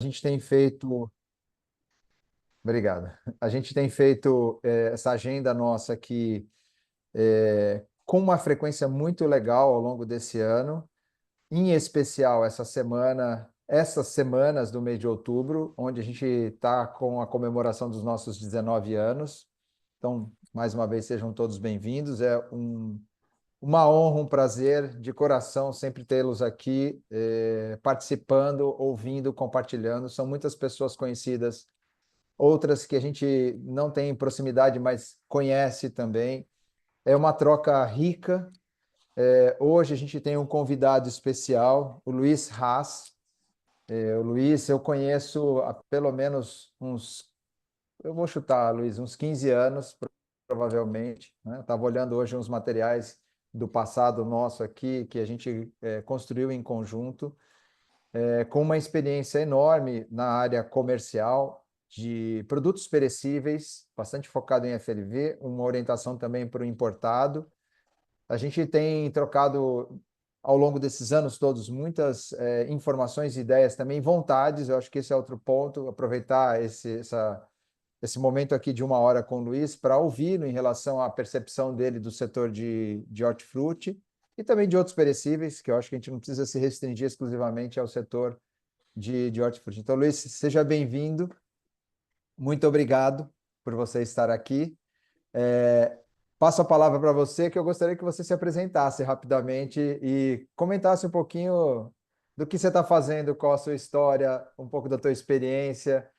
gente tem feito, obrigado. A gente tem feito essa agenda nossa aqui com uma frequência muito legal ao longo desse ano, em especial essa semana, essas semanas do mês de outubro, onde a gente está com a comemoração dos nossos 19 anos. Então, mais uma vez, sejam todos bem-vindos. Uma honra, um prazer de coração sempre tê-los aqui, participando, ouvindo, compartilhando. São muitas pessoas conhecidas, outras que a gente não tem proximidade, mas conhece também. É uma troca rica. Hoje a gente tem um convidado especial, o Luiz Haas. O Luiz, eu conheço há pelo menos eu vou chutar, Luiz, uns 15 anos, provavelmente, né? Estava olhando hoje uns materiais do passado nosso aqui, que a gente construiu em conjunto, com uma experiência enorme na área comercial de produtos perecíveis, bastante focado em FLV, uma orientação também para o importado. A gente tem trocado ao longo desses anos todos muitas informações, ideias, também vontades. Eu acho que esse é outro ponto, aproveitar esse momento aqui de uma hora com o Luiz para ouvi-lo em relação à percepção dele do setor de hortifruti e também de outros perecíveis, que eu acho que a gente não precisa se restringir exclusivamente ao setor de hortifruti. Então, Luiz, seja bem-vindo. Muito obrigado por você estar aqui. Passo a palavra para você, que eu gostaria que você se apresentasse rapidamente e comentasse um pouquinho do que você está fazendo, qual a sua história, um pouco da tua experiência.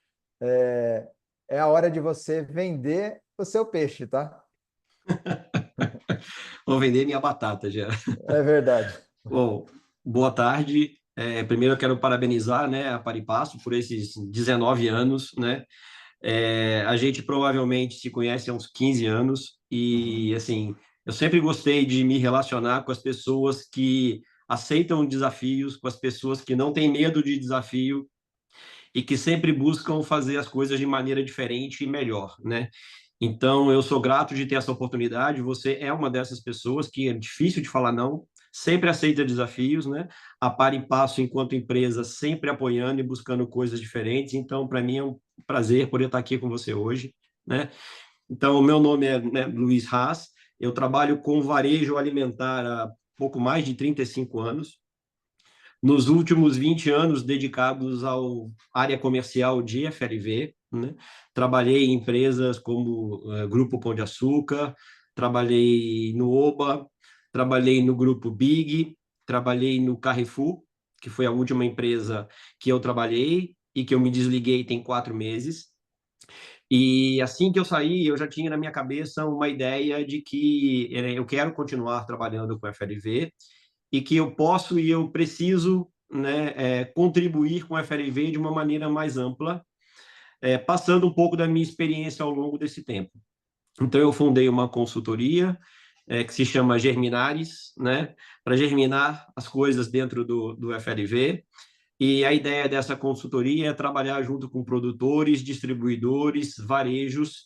É, é a hora de você vender o seu peixe, tá? Vou vender minha batata já. É verdade. Bom, boa tarde. Primeiro eu quero parabenizar, né, a Paripasso por esses 19 anos, né? A gente provavelmente se conhece há uns 15 anos e, assim, eu sempre gostei de me relacionar com as pessoas que aceitam desafios, com as pessoas que não têm medo de desafio e que sempre buscam fazer as coisas de maneira diferente e melhor, né? Então, eu sou grato de ter essa oportunidade. Você é uma dessas pessoas que é difícil de falar não, sempre aceita desafios, né? A par e passo, enquanto empresa, sempre apoiando e buscando coisas diferentes. Então, para mim é um prazer poder estar aqui com você hoje, né? Então, o meu nome é, né, Luiz Haas. Eu trabalho com varejo alimentar há pouco mais de 35 anos. Nos últimos 20 anos dedicados ao área comercial de FLV, né? Trabalhei em empresas como Grupo Pão de Açúcar, trabalhei no Oba, trabalhei no Grupo Big, trabalhei no Carrefour, que foi a última empresa que eu trabalhei e que eu me desliguei tem 4 meses. E assim que eu saí, eu já tinha na minha cabeça uma ideia de que eu quero continuar trabalhando com FLV e que eu posso e eu preciso, né, contribuir com a FLV de uma maneira mais ampla, passando um pouco da minha experiência ao longo desse tempo. Então, eu fundei uma consultoria que se chama Germinares, né, para germinar as coisas dentro do FLV. E a ideia dessa consultoria é trabalhar junto com produtores, distribuidores, varejos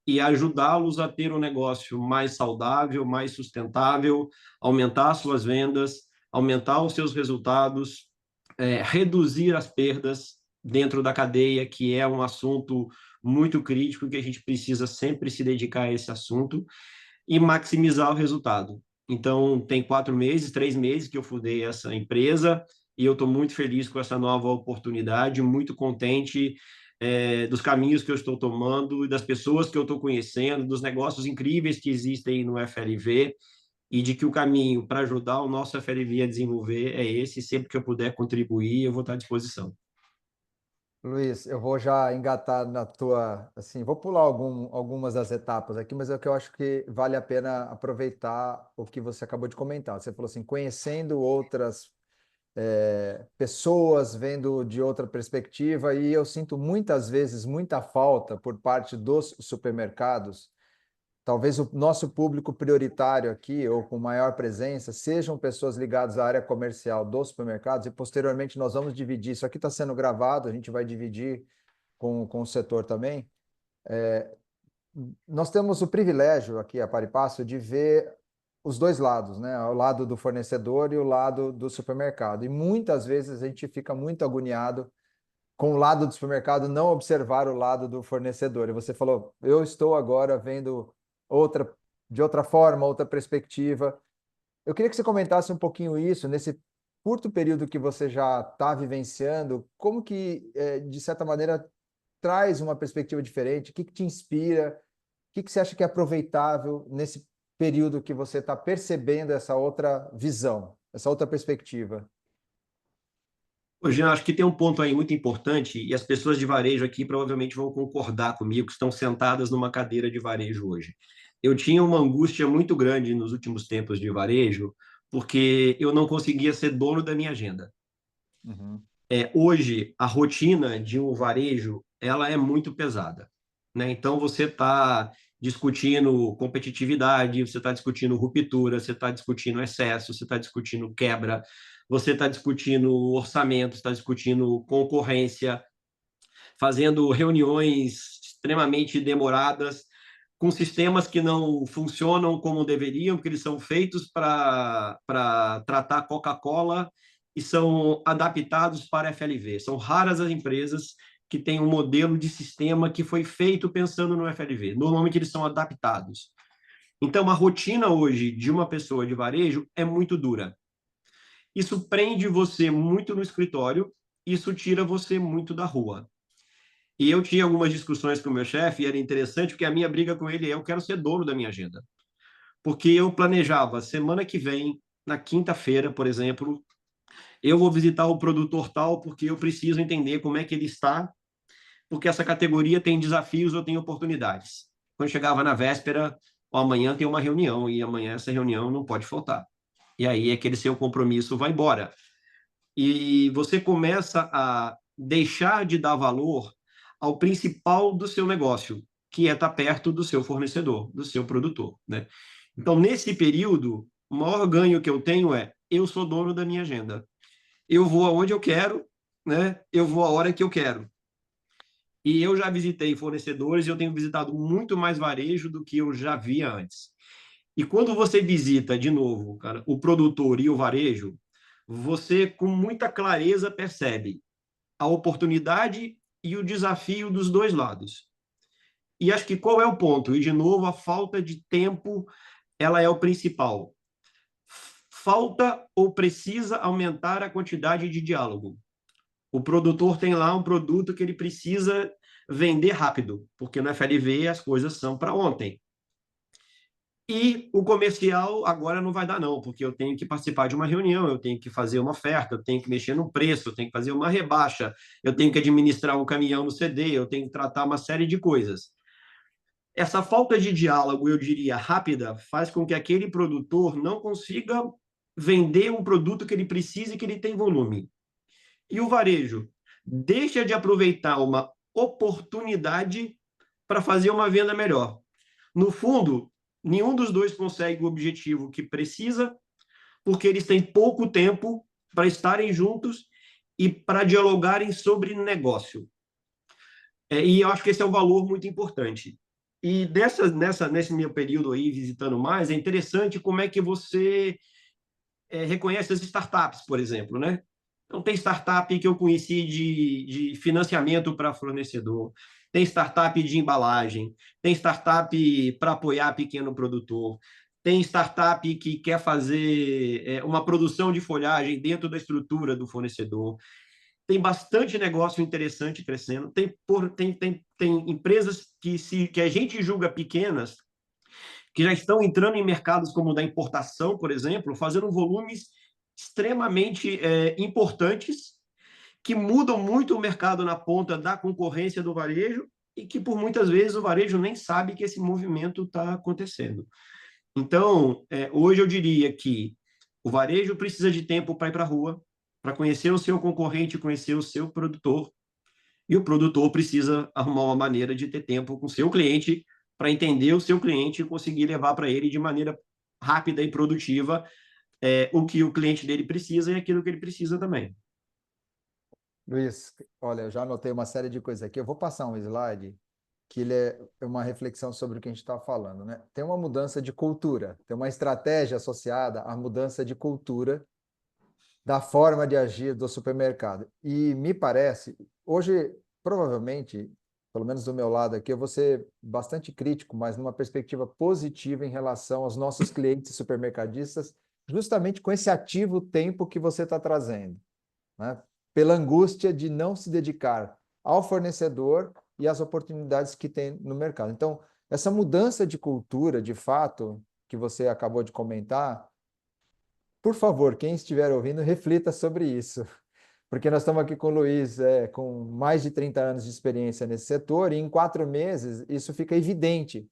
e ajudá-los a ter um negócio mais saudável, mais sustentável, aumentar suas vendas, aumentar os seus resultados, reduzir as perdas dentro da cadeia, que é um assunto muito crítico que a gente precisa sempre se dedicar a esse assunto e maximizar o resultado. Então, tem 4 meses, 3 meses que eu fundei essa empresa e eu estou muito feliz com essa nova oportunidade, muito contente dos caminhos que eu estou tomando, das pessoas que eu estou conhecendo, dos negócios incríveis que existem no FLV e de que o caminho para ajudar o nosso FLV a desenvolver é esse. Sempre que eu puder contribuir, eu vou estar à disposição. Luiz, eu vou já engatar na tua, assim, vou pular algumas das etapas aqui, mas é o que eu acho que vale a pena aproveitar o que você acabou de comentar. Você falou assim, conhecendo outras pessoas, vendo de outra perspectiva, e eu sinto muitas vezes muita falta por parte dos supermercados. Talvez o nosso público prioritário aqui, ou com maior presença, sejam pessoas ligadas à área comercial dos supermercados, e posteriormente nós vamos dividir. Isso aqui está sendo gravado, a gente vai dividir com o setor também. Nós temos o privilégio aqui, a Paripasso, de ver os dois lados, né? O lado do fornecedor e o lado do supermercado. E muitas vezes a gente fica muito agoniado com o lado do supermercado, não observar o lado do fornecedor. E você falou, eu estou agora vendo outra, de outra forma, outra perspectiva. Eu queria que você comentasse um pouquinho isso, nesse curto período que você já está vivenciando, como que, de certa maneira, traz uma perspectiva diferente? O que que te inspira? O que que você acha que é aproveitável nesse período que você está percebendo essa outra visão, essa outra perspectiva? Hoje eu acho que tem um ponto aí muito importante, e as pessoas de varejo aqui provavelmente vão concordar comigo, que estão sentadas numa cadeira de varejo hoje. Eu tinha uma angústia muito grande nos últimos tempos de varejo, porque eu não conseguia ser dono da minha agenda. Uhum. Hoje, a rotina de um varejo, ela é muito pesada, né? Então, você está discutindo competitividade, você está discutindo ruptura, você está discutindo excesso, você está discutindo quebra, você está discutindo orçamento, está discutindo concorrência, fazendo reuniões extremamente demoradas, com sistemas que não funcionam como deveriam, porque eles são feitos para tratar Coca-Cola e são adaptados para FLV. São raras as empresas que têm um modelo de sistema que foi feito pensando no FLV. Normalmente eles são adaptados. Então, a rotina hoje de uma pessoa de varejo é muito dura. Isso prende você muito no escritório, isso tira você muito da rua. E eu tinha algumas discussões com o meu chefe, e era interessante, porque a minha briga com ele é: eu quero ser dono da minha agenda. Porque eu planejava, semana que vem, na quinta-feira, por exemplo, eu vou visitar o produtor tal, porque eu preciso entender como é que ele está, porque essa categoria tem desafios ou tem oportunidades. Quando chegava na véspera, ó, amanhã tem uma reunião, e amanhã essa reunião não pode faltar. E aí aquele seu compromisso vai embora. E você começa a deixar de dar valor ao principal do seu negócio, que é estar perto do seu fornecedor, do seu produtor, né? Então, nesse período, o maior ganho que eu tenho é: eu sou dono da minha agenda. Eu vou aonde eu quero, né? Eu vou a hora que eu quero. E eu já visitei fornecedores e eu tenho visitado muito mais varejo do que eu já via antes. E quando você visita de novo, cara, o produtor e o varejo, você com muita clareza percebe a oportunidade e o desafio dos dois lados. E acho que qual é o ponto? E de novo, a falta de tempo, ela é o principal. Falta ou precisa aumentar a quantidade de diálogo. O produtor tem lá um produto que ele precisa vender rápido, porque no FLV as coisas são para ontem. E o comercial agora não vai dar, não, porque eu tenho que participar de uma reunião, eu tenho que fazer uma oferta, eu tenho que mexer no preço, eu tenho que fazer uma rebaixa, eu tenho que administrar um caminhão no CD, eu tenho que tratar uma série de coisas. Essa falta de diálogo, eu diria, rápida, faz com que aquele produtor não consiga vender um produto que ele precisa e que ele tem volume. E o varejo deixa de aproveitar uma oportunidade para fazer uma venda melhor. No fundo, nenhum dos dois consegue o objetivo que precisa, porque eles têm pouco tempo para estarem juntos e para dialogarem sobre negócio. E eu acho que esse é um valor muito importante. E nesse meu período aí, visitando mais, é interessante como é que você reconhece as startups, por exemplo, né? Então, tem startup que eu conheci de financiamento para fornecedor, tem startup de embalagem, tem startup para apoiar pequeno produtor, tem startup que quer fazer uma produção de folhagem dentro da estrutura do fornecedor. Tem bastante negócio interessante crescendo. Tem empresas que a gente julga pequenas, que já estão entrando em mercados como o da importação, por exemplo, fazendo volumes extremamente importantes, que mudam muito o mercado na ponta da concorrência do varejo e que, por muitas vezes, o varejo nem sabe que esse movimento está acontecendo. Então, hoje eu diria que o varejo precisa de tempo para ir para a rua, para conhecer o seu concorrente, conhecer o seu produtor, e o produtor precisa arrumar uma maneira de ter tempo com o seu cliente para entender o seu cliente e conseguir levar para ele de maneira rápida e produtiva o que o cliente dele precisa e aquilo que ele precisa também. Luiz, olha, eu já anotei uma série de coisas aqui. Eu vou passar um slide que ele é uma reflexão sobre o que a gente está falando, né? Tem uma mudança de cultura, tem uma estratégia associada à mudança de cultura da forma de agir do supermercado. E me parece, hoje, provavelmente, pelo menos do meu lado aqui, eu vou ser bastante crítico, mas numa perspectiva positiva em relação aos nossos clientes supermercadistas, justamente com esse ativo tempo que você está trazendo, né? Pela angústia de não se dedicar ao fornecedor e às oportunidades que tem no mercado. Então, essa mudança de cultura, de fato, que você acabou de comentar, por favor, quem estiver ouvindo, reflita sobre isso, porque nós estamos aqui com o Luiz, com mais de 30 anos de experiência nesse setor, e em 4 meses isso fica evidente,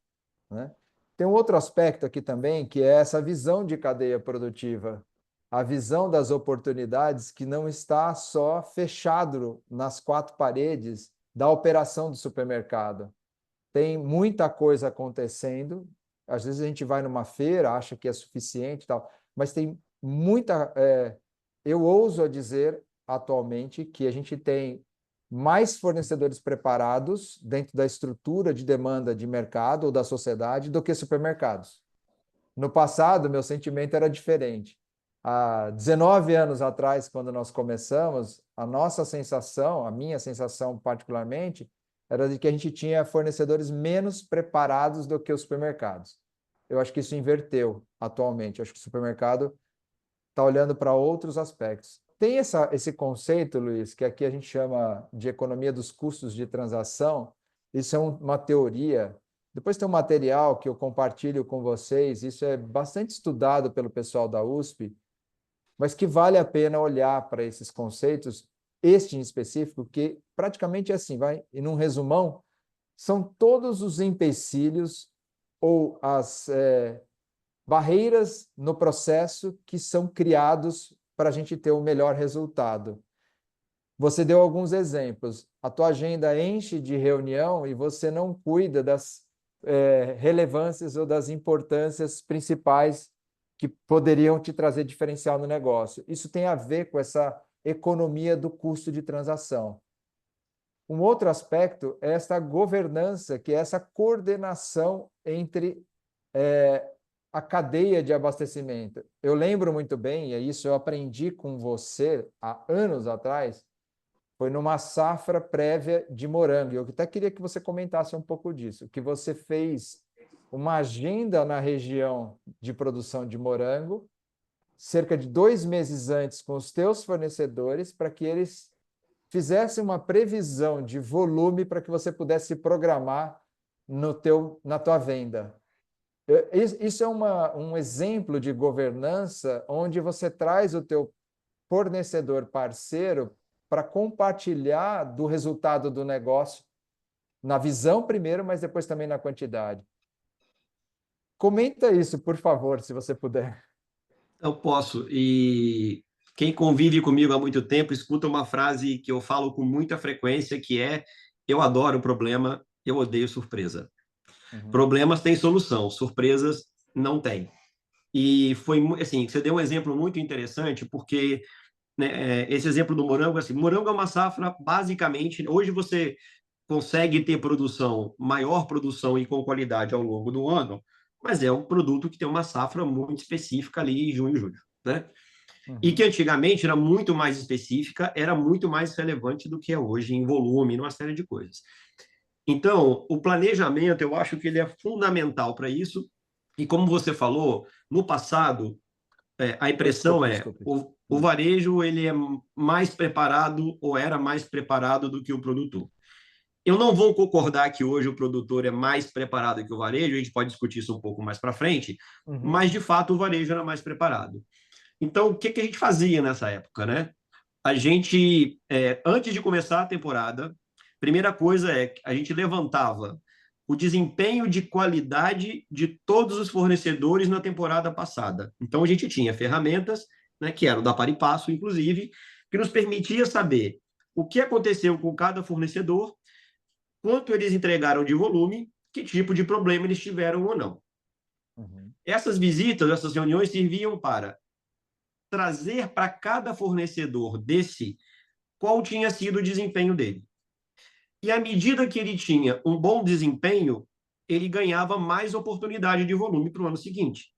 né? Tem um outro aspecto aqui também, que é essa visão de cadeia produtiva, a visão das oportunidades que não está só fechado nas quatro paredes da operação do supermercado. Tem muita coisa acontecendo, às vezes a gente vai numa feira, acha que é suficiente e tal, mas tem muita. Eu ouso a dizer atualmente que a gente tem mais fornecedores preparados dentro da estrutura de demanda de mercado ou da sociedade do que supermercados. No passado, meu sentimento era diferente. Há 19 anos atrás, quando nós começamos, a nossa sensação, a minha sensação particularmente, era de que a gente tinha fornecedores menos preparados do que os supermercados. Eu acho que isso inverteu atualmente. Eu acho que o supermercado está olhando para outros aspectos. Tem esse conceito, Luiz, que aqui a gente chama de economia dos custos de transação. Isso é uma teoria. Depois tem um material que eu compartilho com vocês. Isso é bastante estudado pelo pessoal da USP, mas que vale a pena olhar para esses conceitos, este em específico, que praticamente é assim, vai, e num resumão, são todos os empecilhos ou as barreiras no processo que são criados para a gente ter o melhor resultado. Você deu alguns exemplos. A tua agenda enche de reunião e você não cuida das relevâncias ou das importâncias principais que poderiam te trazer diferencial no negócio. Isso tem a ver com essa economia do custo de transação. Um outro aspecto é essa governança, que é essa coordenação entre a cadeia de abastecimento. Eu lembro muito bem, e isso eu aprendi com você há anos atrás, foi numa safra prévia de morango. Eu até queria que você comentasse um pouco disso, que você fez uma agenda na região de produção de morango, cerca de 2 meses antes com os teus fornecedores, para que eles fizessem uma previsão de volume para que você pudesse se programar na tua venda. Isso é um exemplo de governança onde você traz o teu fornecedor parceiro para compartilhar do resultado do negócio, na visão primeiro, mas depois também na quantidade. Comenta isso, por favor, se você puder. Eu posso. E quem convive comigo há muito tempo escuta uma frase que eu falo com muita frequência, que é: eu adoro problema, eu odeio surpresa. Uhum. Problemas têm solução, surpresas não têm. E foi assim, você deu um exemplo muito interessante, porque né, esse exemplo do morango, assim, morango é uma safra basicamente, hoje você consegue ter produção, maior produção e com qualidade ao longo do ano, mas é um produto que tem uma safra muito específica ali em junho e julho, né? E que Uhum. antigamente era muito mais específica, era muito mais relevante do que é hoje em volume, numa série de coisas. Então, o planejamento, eu acho que ele é fundamental para isso. E como você falou, no passado, a Oh, impressão desculpe, é desculpe. o varejo ele é mais preparado ou era mais preparado do que o produtor. Eu não vou concordar que hoje o produtor é mais preparado que o varejo, a gente pode discutir isso um pouco mais para frente, Uhum. mas de fato o varejo era mais preparado. Então, o que, que a gente fazia nessa época, né? A gente, antes de começar a temporada, primeira coisa é que a gente levantava o desempenho de qualidade de todos os fornecedores na temporada passada. Então, a gente tinha ferramentas, né, que eram da Paripasso, inclusive, que nos permitia saber o que aconteceu com cada fornecedor, quanto eles entregaram de volume, que tipo de problema eles tiveram ou não. Uhum. Essas visitas, essas reuniões serviam para trazer para cada fornecedor desse qual tinha sido o desempenho dele. E à medida que ele tinha um bom desempenho, ele ganhava mais oportunidade de volume para o ano seguinte.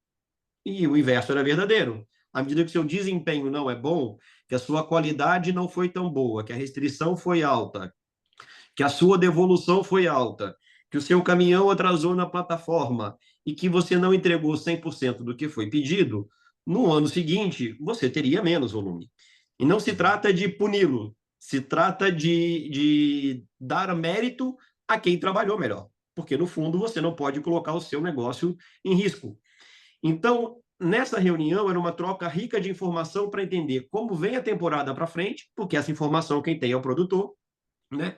E o inverso era verdadeiro. à medida que o seu desempenho não é bom, que a sua qualidade não foi tão boa, que a restrição foi alta, que a sua devolução foi alta, que o seu caminhão atrasou na plataforma e que você não entregou 100% do que foi pedido, no ano seguinte você teria menos volume. E não se Uhum. trata de puni-lo, se trata de dar mérito a quem trabalhou melhor, porque no fundo você não pode colocar o seu negócio em risco. Então, nessa reunião era uma troca rica de informação para entender como vem a temporada para frente, porque essa informação quem tem é o produtor, né?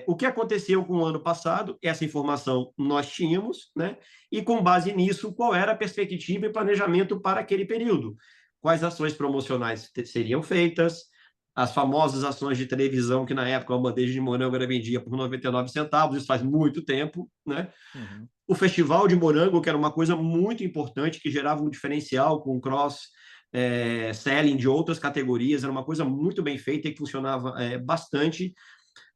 O que aconteceu com o ano passado, essa informação nós tínhamos, né? E com base nisso, qual era a perspectiva e planejamento para aquele período? Quais ações promocionais seriam feitas? As famosas ações de televisão, que na época uma bandeja de morango era vendida por 99 centavos, isso faz muito tempo, né? Uhum. O festival de morango, que era uma coisa muito importante, que gerava um diferencial com cross selling de outras categorias, era uma coisa muito bem feita e que funcionava bastante,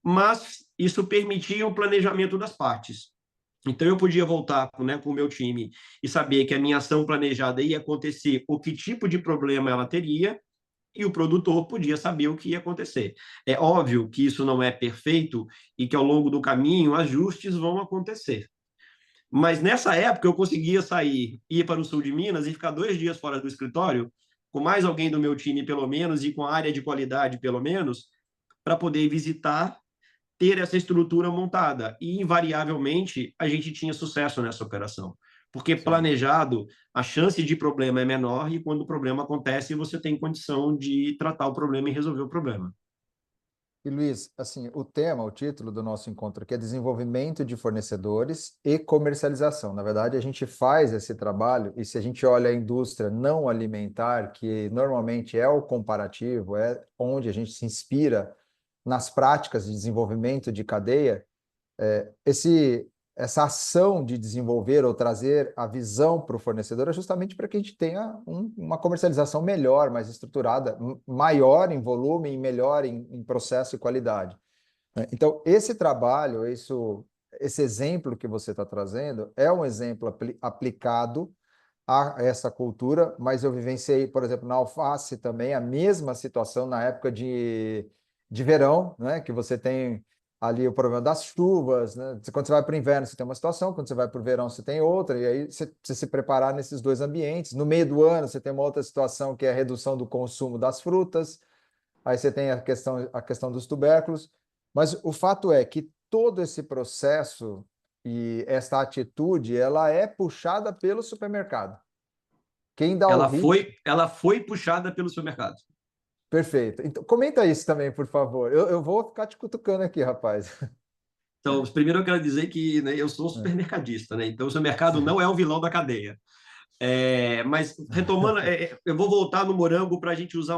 mas isso permitia o planejamento das partes. Então, eu podia voltar, né, com o meu time e saber que a minha ação planejada ia acontecer, o que tipo de problema ela teria, e o produtor podia saber o que ia acontecer. É óbvio que isso não é perfeito e que ao longo do caminho ajustes vão acontecer. Mas nessa época eu conseguia sair, ir para o sul de Minas e ficar 2 dias fora do escritório, com mais alguém do meu time, pelo menos, e com a área de qualidade, pelo menos, para poder visitar, ter essa estrutura montada. E, invariavelmente, a gente tinha sucesso nessa operação. Porque Sim. planejado, a chance de problema é menor e quando o problema acontece, você tem condição de tratar o problema e resolver o problema. E Luiz, assim, o tema, o título do nosso encontro aqui é Desenvolvimento de Fornecedores e Comercialização. Na verdade, a gente faz esse trabalho e se a gente olha a indústria não alimentar, que normalmente é o comparativo, é onde a gente se inspira nas práticas de desenvolvimento de cadeia, essa ação de desenvolver ou trazer a visão para o fornecedor é justamente para que a gente tenha uma comercialização melhor, mais estruturada, maior em volume e melhor em processo e qualidade, né? Então, esse trabalho, esse exemplo que você está trazendo é um exemplo aplicado a essa cultura, mas eu vivenciei, por exemplo, na alface também a mesma situação na época de verão, né? Que você tem ali o problema das chuvas, né? Quando você vai para o inverno, você tem uma situação, quando você vai para o verão, você tem outra, e aí você precisa se preparar nesses dois ambientes. No meio do ano, você tem uma outra situação que é a redução do consumo das frutas, aí você tem a questão dos tubérculos, mas o fato é que todo esse processo e essa atitude, ela é puxada pelo supermercado. Quem dá o ritmo. Ela foi puxada pelo seu mercado. Perfeito. Então, comenta isso também, por favor. Eu vou ficar te cutucando aqui, rapaz. Então, primeiro eu quero dizer que, né, eu sou É. supermercadista, né? Então, o seu mercado não é o vilão da cadeia. Mas, retomando, eu vou voltar no morango para a gente usar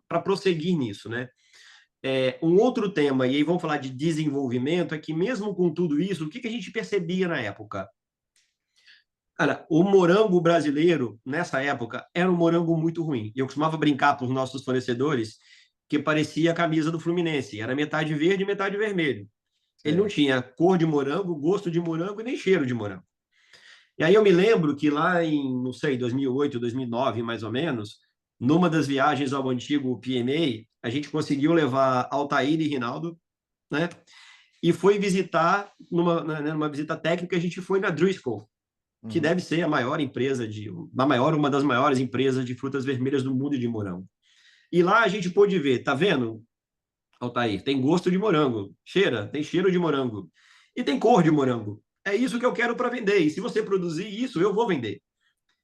para prosseguir nisso, né? Um outro tema, e aí vamos falar de desenvolvimento, é que mesmo com tudo isso, o que que a gente percebia na época? Cara, o morango brasileiro, nessa época, era um morango muito ruim. Eu costumava brincar para os nossos fornecedores que parecia a camisa do Fluminense, era metade verde e metade vermelho. Ele não Sei. tinha cor de morango, gosto de morango e nem cheiro de morango. E aí eu me lembro que lá em, não sei, 2008, 2009, mais ou menos, numa das viagens ao antigo PMA, a gente conseguiu levar Altair e Rinaldo, né? E foi visitar, numa visita técnica, a gente foi na Driscoll, que Uhum. deve ser a maior empresa uma das maiores empresas de frutas vermelhas do mundo de morango. E lá a gente pôde ver, tá vendo, Altair? Tem gosto de morango, cheira, tem cheiro de morango e tem cor de morango. É isso que eu quero para vender. E se você produzir isso, eu vou vender.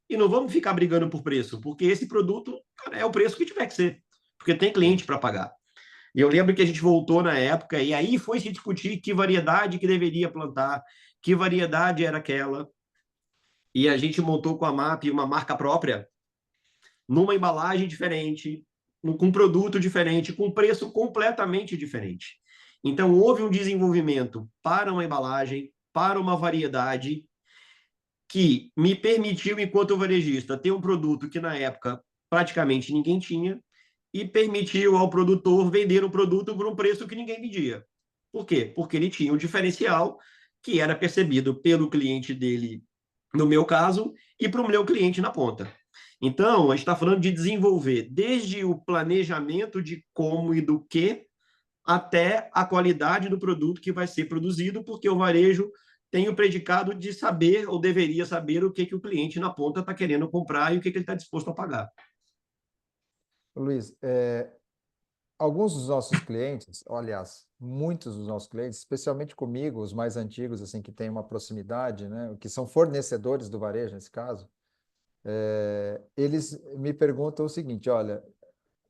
E não vamos ficar brigando por preço, porque esse produto, cara, é o preço que tiver que ser, porque tem Sim. cliente para pagar. E eu lembro que a gente voltou na época e aí foi se discutir que variedade que deveria plantar, que variedade era aquela. E a gente montou com a MAP uma marca própria, numa embalagem diferente, com um produto diferente, com preço completamente diferente. Então, houve um desenvolvimento para uma embalagem, para uma variedade, que me permitiu, enquanto varejista, ter um produto que na época praticamente ninguém tinha e permitiu ao produtor vender o produto por um preço que ninguém vendia. Por quê? Porque ele tinha um diferencial que era percebido pelo cliente dele, no meu caso, e para o meu cliente na ponta. Então, a gente está falando de desenvolver desde o planejamento de como e do que, até a qualidade do produto que vai ser produzido, porque o varejo tem o predicado de saber, ou deveria saber, o que, que o cliente na ponta está querendo comprar e o que, que ele está disposto a pagar. Luiz, alguns dos nossos clientes, ou, aliás, muitos dos nossos clientes, especialmente comigo, os mais antigos, assim, que têm uma proximidade, né, que são fornecedores do varejo, nesse caso, eles me perguntam o seguinte, olha,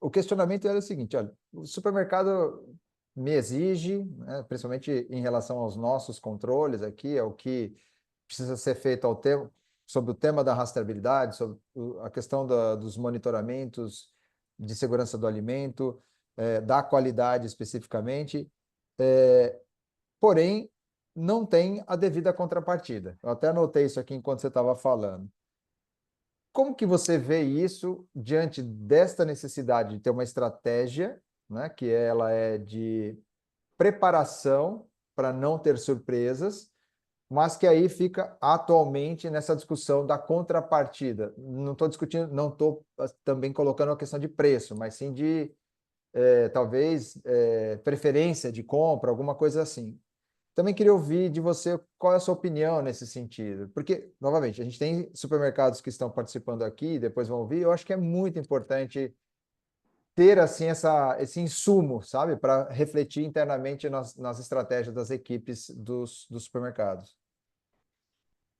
o questionamento era o seguinte, olha, o supermercado me exige, né, principalmente em relação aos nossos controles aqui, é o que precisa ser feito sobre o tema da rastreabilidade, sobre a questão dos monitoramentos de segurança do alimento, da qualidade especificamente, é, porém, não tem a devida contrapartida. Eu até anotei isso aqui enquanto você estava falando. Como que você vê isso diante desta necessidade de ter uma estratégia, né, que ela é de preparação para não ter surpresas, mas que aí fica atualmente nessa discussão da contrapartida. Não estou discutindo, não estou também colocando a questão de preço, mas sim de talvez preferência de compra, alguma coisa assim. Também queria ouvir de você qual é a sua opinião nesse sentido, porque, novamente, a gente tem supermercados que estão participando aqui, depois vão ouvir, eu acho que é muito importante ter, assim, esse insumo, sabe, para refletir internamente nas estratégias das equipes dos supermercados.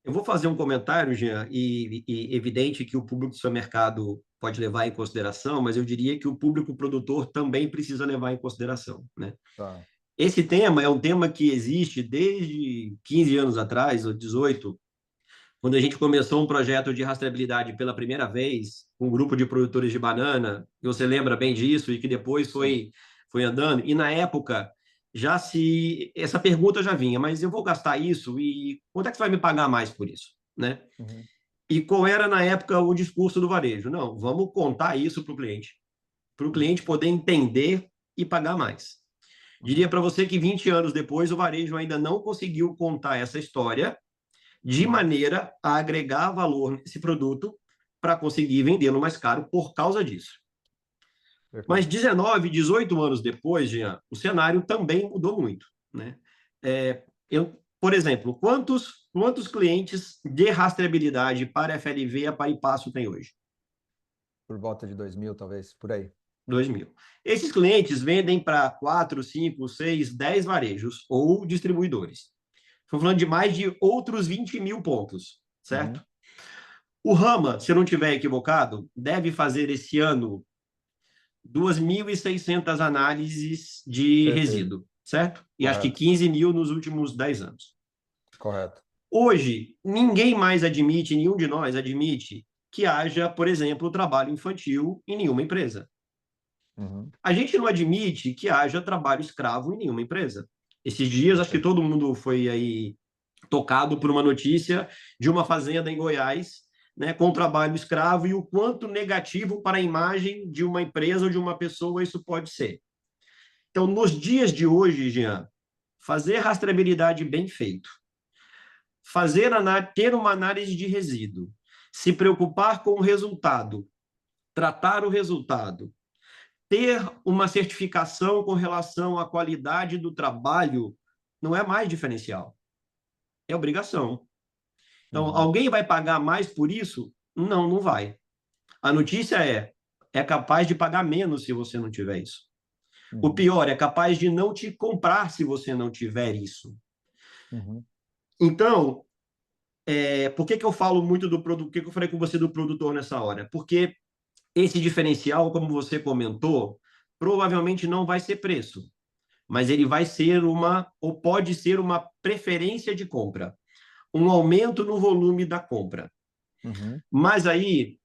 Eu vou fazer um comentário, Jean, e evidente que o público do supermercado pode levar em consideração, mas eu diria que o público produtor também precisa levar em consideração, né? Tá. Esse tema é um tema que existe desde 15 anos atrás, ou 18, quando a gente começou um projeto de rastreabilidade pela primeira vez, com um grupo de produtores de banana, você lembra bem disso, e que depois Sim. foi andando, e na época essa pergunta já vinha, mas eu vou gastar isso e quanto é que você vai me pagar mais por isso, né? Uhum. E qual era na época o discurso do varejo? Não, vamos contar isso para o cliente poder entender e pagar mais. Diria Uhum. para você que 20 anos depois o varejo ainda não conseguiu contar essa história de Uhum. maneira a agregar valor nesse produto para conseguir vendê-lo mais caro por causa disso. Mas Perfeito. 19, 18 anos depois, Jean, o cenário também mudou muito, né? Por exemplo, quantos clientes de rastreabilidade para FLV e a Paripasso tem hoje? Por volta de 2000, talvez, por aí. 2.000. Esses clientes vendem para 4, 5, 6, 10 varejos ou distribuidores. Estou falando de mais de outros 20 mil pontos, certo? Uhum. O Rama, se eu não estiver equivocado, deve fazer esse ano 2.600 análises de Perfeito. resíduo, certo? E acho que Correto. 15 mil nos últimos 10 anos. Correto. Hoje, ninguém mais admite, nenhum de nós admite, que haja, por exemplo, trabalho infantil em nenhuma empresa. Uhum. A gente não admite que haja trabalho escravo em nenhuma empresa. Esses dias, acho que Perfeito. todo mundo foi aí tocado por uma notícia de uma fazenda em Goiás, né, com trabalho escravo e o quanto negativo para a imagem de uma empresa ou de uma pessoa isso pode ser. Então, nos dias de hoje, Jean, fazer rastreabilidade bem feito, ter uma análise de resíduo, se preocupar com o resultado, tratar o resultado, ter uma certificação com relação à qualidade do trabalho, não é mais diferencial, é obrigação. Então, Uhum. alguém vai pagar mais por isso? Não, não vai. A notícia é capaz de pagar menos se você não tiver isso. O Uhum. pior, é capaz de não te comprar se você não tiver isso. Uhum. Então, por que eu falo muito do produto? Por que eu falei com você do produtor nessa hora? Porque esse diferencial, como você comentou, provavelmente não vai ser preço, mas ele vai ser ou pode ser uma preferência de compra, um aumento no volume da compra. Uhum. Mas aí,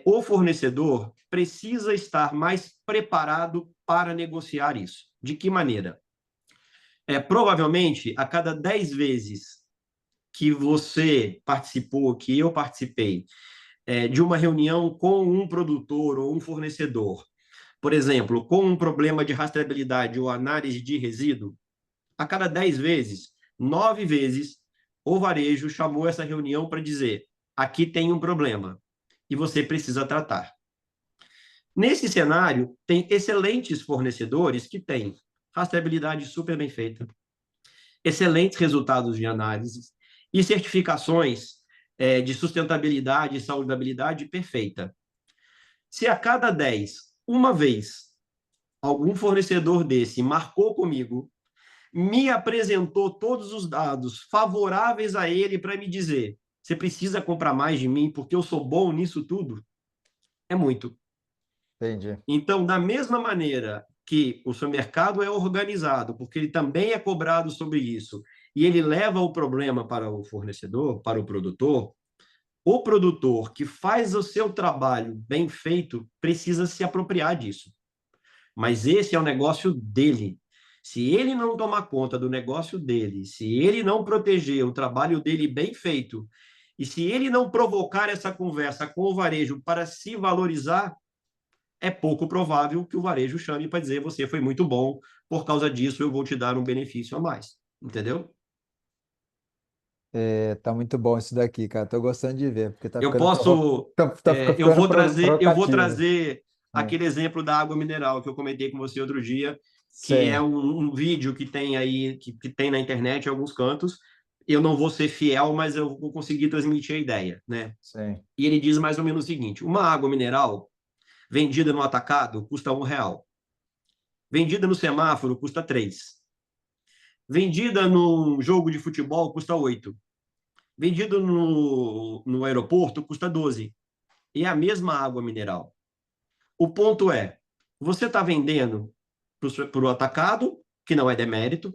o fornecedor precisa estar mais preparado para negociar isso. De que maneira? Provavelmente, a cada 10 vezes que você participou, que eu participei, de uma reunião com um produtor ou um fornecedor, por exemplo, com um problema de rastreabilidade ou análise de resíduo, a cada 10 vezes, 9 vezes, o varejo chamou essa reunião para dizer: aqui tem um problema. e você precisa tratar. Nesse cenário, tem excelentes fornecedores que têm rastreabilidade super bem feita, excelentes resultados de análise e certificações de sustentabilidade e saudabilidade perfeita. Se a cada 10, uma vez, algum fornecedor desse marcou comigo, me apresentou todos os dados favoráveis a ele para me dizer: você precisa comprar mais de mim porque eu sou bom nisso tudo, é muito. Entendi. Então, da mesma maneira que o seu mercado é organizado, porque ele também é cobrado sobre isso, e ele leva o problema para o fornecedor, para o produtor que faz o seu trabalho bem feito precisa se apropriar disso. Mas esse é o negócio dele. Se ele não tomar conta do negócio dele, se ele não proteger o trabalho dele bem feito, e se ele não provocar essa conversa com o varejo para se valorizar, é pouco provável que o varejo chame para dizer: você foi muito bom, por causa disso eu vou te dar um benefício a mais. Entendeu? Tá muito bom isso daqui, cara. Tô gostando de ver, porque tá Eu ficando, posso, tá ficando eu vou provocativo. trazer É, aquele exemplo da água mineral que eu comentei com você outro dia, que é sim, um vídeo que tem aí, que tem na internet em alguns cantos. Eu não vou ser fiel, mas eu vou conseguir transmitir a ideia, né? sim, E ele diz mais ou menos o seguinte: uma água mineral vendida no atacado custa R$ 1. Vendida no semáforo custa 3. Vendida num jogo de futebol custa 8. Vendido no aeroporto custa 12. E é a mesma água mineral. O ponto é, você está vendendo para o atacado, que não é demérito,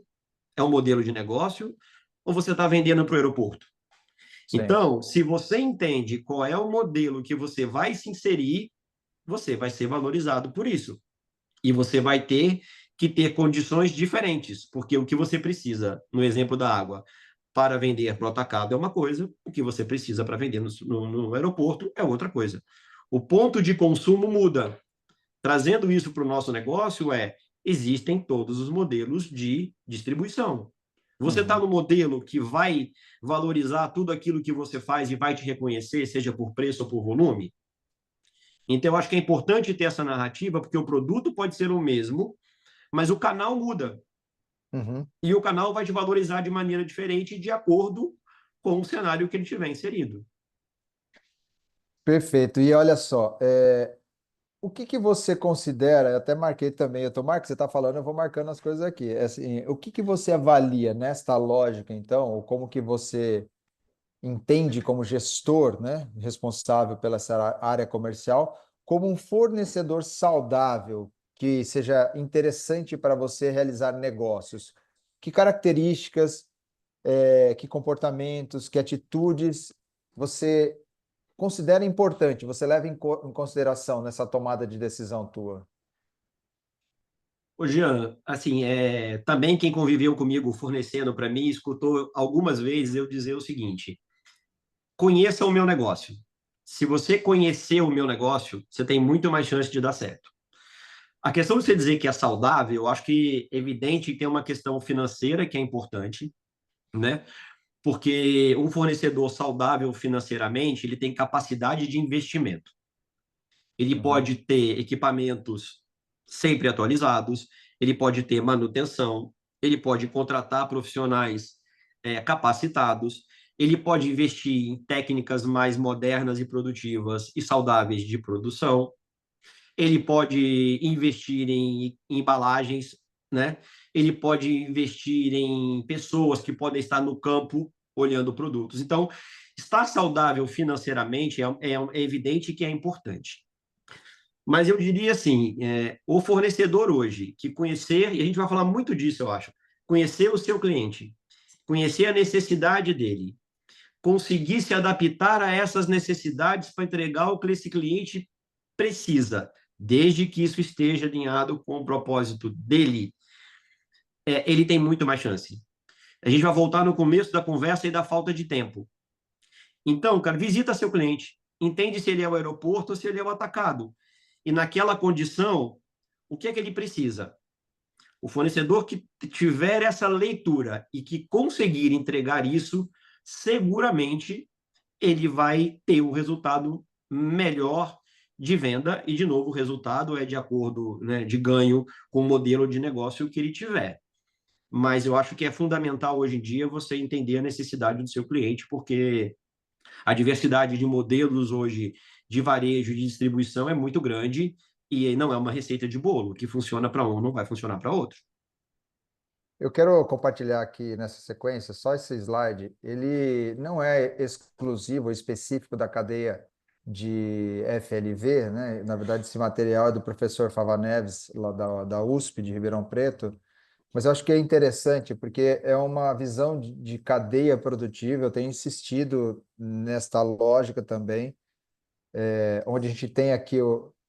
é um modelo de negócio, ou você está vendendo para o aeroporto? sim. Então, se você entende qual é o modelo que você vai se inserir, você vai ser valorizado por isso. E você vai ter que ter condições diferentes, porque o que você precisa, no exemplo da água, para vender para o atacado é uma coisa, o que você precisa para vender no aeroporto é outra coisa. O ponto de consumo muda. Trazendo isso para o nosso negócio existem todos os modelos de distribuição. Você está Uhum, no modelo que vai valorizar tudo aquilo que você faz e vai te reconhecer, seja por preço ou por volume? Então, eu acho que é importante ter essa narrativa, porque o produto pode ser o mesmo, mas o canal muda. uhum. E o canal vai te valorizar de maneira diferente de acordo com o cenário que ele tiver inserido. Perfeito. E olha só, o que que você considera, eu até marquei também, eu tô marcando, você está falando, eu vou marcando as coisas aqui. É assim, o que que você avalia nesta lógica, então, ou como que você entende como gestor, né, responsável pela essa área comercial, como um fornecedor saudável que seja interessante para você realizar negócios? Que características, que comportamentos, que atitudes você considera importante, você leva em consideração nessa tomada de decisão tua? Ô, Jean, assim, também quem conviveu comigo fornecendo para mim escutou algumas vezes eu dizer o seguinte: conheça o meu negócio. Se você conhecer o meu negócio, você tem muito mais chance de dar certo. A questão de você dizer que é saudável, eu acho que é evidente que tem uma questão financeira que é importante, né? Porque um fornecedor saudável financeiramente, ele tem capacidade de investimento. Ele Uhum, pode ter equipamentos sempre atualizados, ele pode ter manutenção, ele pode contratar profissionais capacitados, ele pode investir em técnicas mais modernas e produtivas e saudáveis de produção, ele pode investir em embalagens, né? Ele pode investir em pessoas que podem estar no campo olhando produtos. Então, estar saudável financeiramente é evidente que é importante. Mas eu diria assim, o fornecedor hoje, que conhecer, e a gente vai falar muito disso, eu acho, conhecer o seu cliente, conhecer a necessidade dele, conseguir se adaptar a essas necessidades para entregar o que esse cliente precisa, desde que isso esteja alinhado com o propósito dele, ele tem muito mais chance. A gente vai voltar no começo da conversa e da falta de tempo. Então, cara, visita seu cliente, entende se ele é o aeroporto ou se ele é o atacado. E naquela condição, o que é que ele precisa? O fornecedor que tiver essa leitura e que conseguir entregar isso, seguramente ele vai ter o resultado melhor de venda e, de novo, o resultado é de acordo, né, de ganho com o modelo de negócio que ele tiver. Mas eu acho que é fundamental hoje em dia você entender a necessidade do seu cliente, porque a diversidade de modelos hoje de varejo e de distribuição é muito grande e não é uma receita de bolo, que funciona para um não vai funcionar para outro. Eu quero compartilhar aqui nessa sequência, só esse slide, ele não é exclusivo, específico da cadeia de FLV, né? Na verdade, esse material é do professor Fava Neves, lá da USP de Ribeirão Preto, mas eu acho que é interessante, porque é uma visão de cadeia produtiva, eu tenho insistido nesta lógica também, onde a gente tem aqui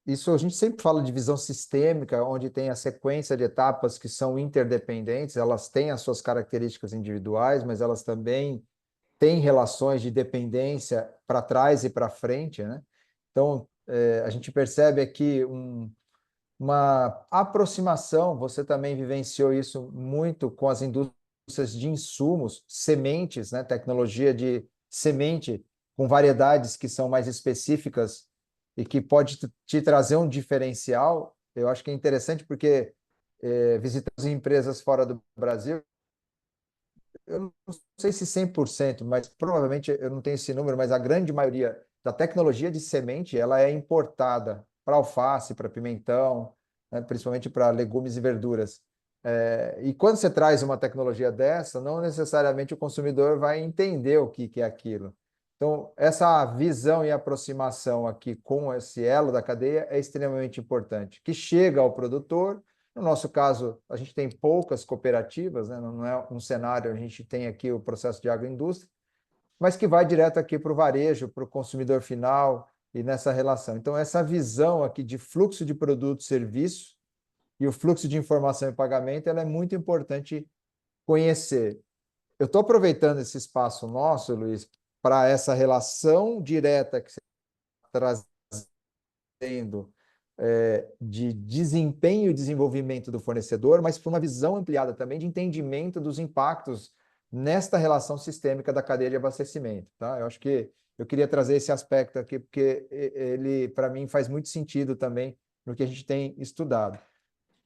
isso a gente sempre fala de visão sistêmica, onde tem a sequência de etapas que são interdependentes, elas têm as suas características individuais, mas elas também têm relações de dependência para trás e para frente, né? Então, a gente percebe aqui uma aproximação, você também vivenciou isso muito com as indústrias de insumos, sementes, né? Tecnologia de semente com variedades que são mais específicas e que pode te trazer um diferencial. Eu acho que é interessante porque visitamos empresas fora do Brasil, eu não sei se 100%, mas provavelmente eu não tenho esse número, mas a grande maioria da tecnologia de semente ela é importada para alface, para pimentão, né, principalmente para legumes e verduras. E quando você traz uma tecnologia dessa, não necessariamente o consumidor vai entender o que é aquilo. Então, essa visão e aproximação aqui com esse elo da cadeia é extremamente importante, que chega ao produtor. No nosso caso, a gente tem poucas cooperativas, né? Não é um cenário, a gente tem aqui o processo de agroindústria, mas que vai direto aqui para o varejo, para o consumidor final e nessa relação. Então, essa visão aqui de fluxo de produto e serviço e o fluxo de informação e pagamento, ela é muito importante conhecer. Eu estou aproveitando esse espaço nosso, Luiz, para essa relação direta que você está trazendo de desempenho e desenvolvimento do fornecedor, mas por uma visão ampliada também de entendimento dos impactos nesta relação sistêmica da cadeia de abastecimento. Tá? Eu acho que eu queria trazer esse aspecto aqui, porque ele, para mim, faz muito sentido também no que a gente tem estudado.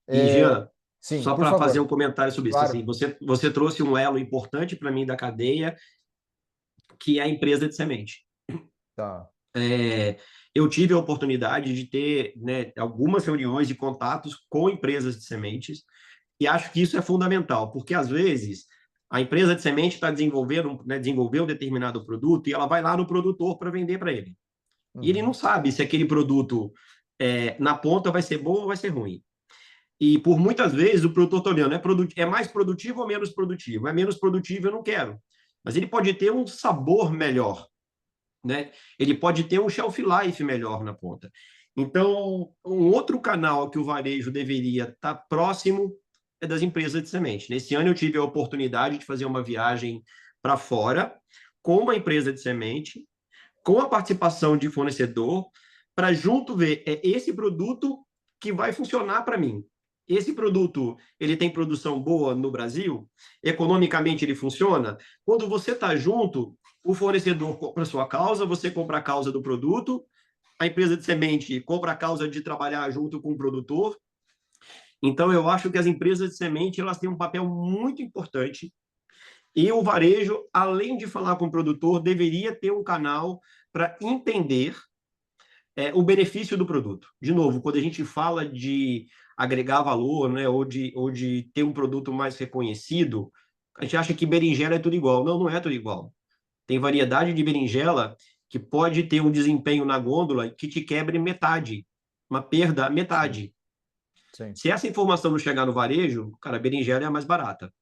E, Jean, Sim, só por para fazer um favor. comentário sobre isso, Claro. assim, você trouxe um elo importante para mim da cadeia, que é a empresa de semente. Tá. É, eu tive a oportunidade de ter, né, algumas reuniões e contatos com empresas de sementes, e acho que isso é fundamental, porque às vezes a empresa de semente está desenvolvendo, né, desenvolveu um determinado produto e ela vai lá no produtor para vender para ele. E ele não Uhum. sabe se aquele produto na ponta vai ser bom ou vai ser ruim. E por muitas vezes o produtor está olhando, é mais produtivo ou menos produtivo? É menos produtivo, eu não quero. Mas ele pode ter um sabor melhor, né? Ele pode ter um shelf life melhor na ponta. Então, um outro canal que o varejo deveria estar próximo é das empresas de semente. Nesse ano eu tive a oportunidade de fazer uma viagem para fora com uma empresa de semente, com a participação de fornecedor, para junto ver esse produto que vai funcionar para mim. Esse produto, ele tem produção boa no Brasil? Economicamente ele funciona? Quando você está junto, o fornecedor compra a sua causa, você compra a causa do produto, a empresa de semente compra a causa de trabalhar junto com o produtor. Então, eu acho que as empresas de semente elas têm um papel muito importante e o varejo, além de falar com o produtor, deveria ter um canal para entender o benefício do produto. De novo, quando a gente fala de agregar valor, né, ou de ter um produto mais reconhecido, a gente acha que berinjela é tudo igual. Não, não é tudo igual. Tem variedade de berinjela que pode ter um desempenho na gôndola que te quebre metade, uma perda Sim, metade. sim, Se essa informação não chegar no varejo, cara, a berinjela é a mais barata.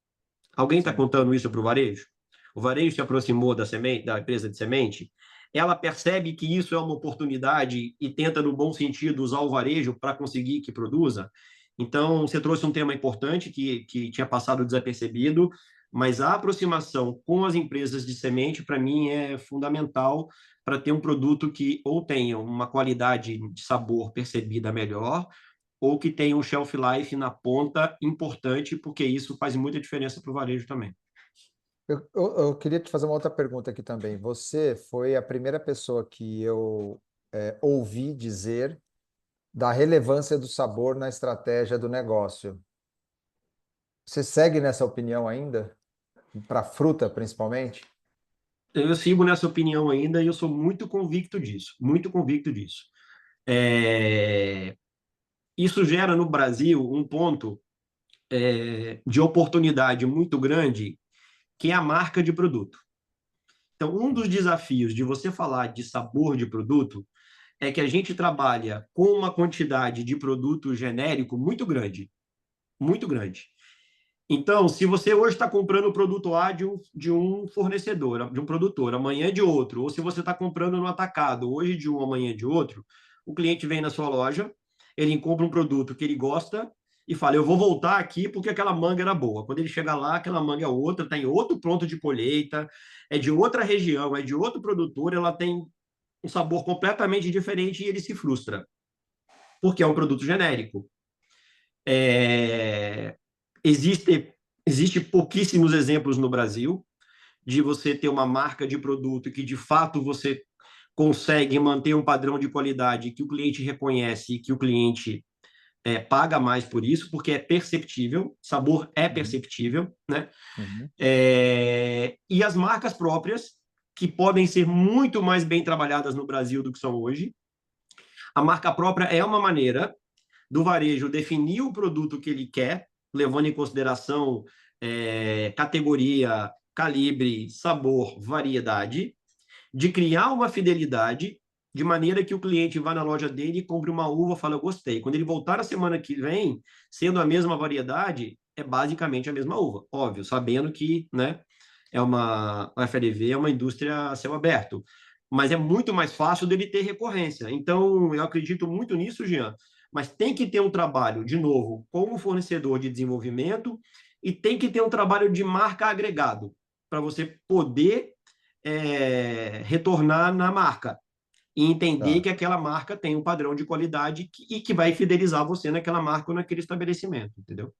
Alguém está sim. contando isso para o varejo? O varejo se aproximou da semente, da empresa de semente, ela percebe que isso é uma oportunidade e tenta, no bom sentido, usar o varejo para conseguir que produza. Então, você trouxe um tema importante que tinha passado desapercebido, mas a aproximação com as empresas de semente, para mim, é fundamental para ter um produto que ou tenha uma qualidade de sabor percebida melhor, ou que tenha um shelf life na ponta importante, porque isso faz muita diferença para o varejo também. Eu queria te fazer uma outra pergunta aqui também. Você foi a primeira pessoa que eu ouvi dizer da relevância do sabor na estratégia do negócio. Você segue nessa opinião ainda? Para fruta, principalmente? Eu sigo nessa opinião ainda e eu sou muito convicto disso, muito convicto disso. É, Isso gera no Brasil um ponto de oportunidade muito grande, que é a marca de produto. Então, um dos desafios de você falar de sabor de produto é que a gente trabalha com uma quantidade de produto genérico muito grande, muito grande. Então, se você hoje está comprando o produto A de um fornecedor, de um produtor, amanhã de outro, ou se você está comprando no atacado, hoje de um, amanhã de outro, o cliente vem na sua loja, ele compra um produto que ele gosta e fala, eu vou voltar aqui porque aquela manga era boa. Quando ele chega lá, aquela manga é outra, está em outro ponto de colheita, é de outra região, é de outro produtor, ela tem um sabor completamente diferente e ele se frustra, porque é um produto genérico. É... Existe, existe pouquíssimos exemplos no Brasil de você ter uma marca de produto que de fato você consegue manter um padrão de qualidade que o cliente reconhece e que o cliente paga mais por isso, porque é perceptível, sabor é Uhum, perceptível, né? uhum. E as marcas próprias, que podem ser muito mais bem trabalhadas no Brasil do que são hoje. A marca própria é uma maneira do varejo definir o produto que ele quer, levando em consideração categoria, calibre, sabor, variedade, de criar uma fidelidade, de maneira que o cliente vá na loja dele e compre uma uva e fala, eu gostei. Quando ele voltar na semana que vem, sendo a mesma variedade, é basicamente a mesma uva. Óbvio, sabendo que, né, a FLV é uma indústria a céu aberto. Mas é muito mais fácil dele ter recorrência. Então, eu acredito muito nisso, Jean. Mas tem que ter um trabalho, de novo, como fornecedor de desenvolvimento e tem que ter um trabalho de marca agregado para você poder retornar na marca e entender Tá, que aquela marca tem um padrão de qualidade e que vai fidelizar você naquela marca ou naquele estabelecimento, entendeu?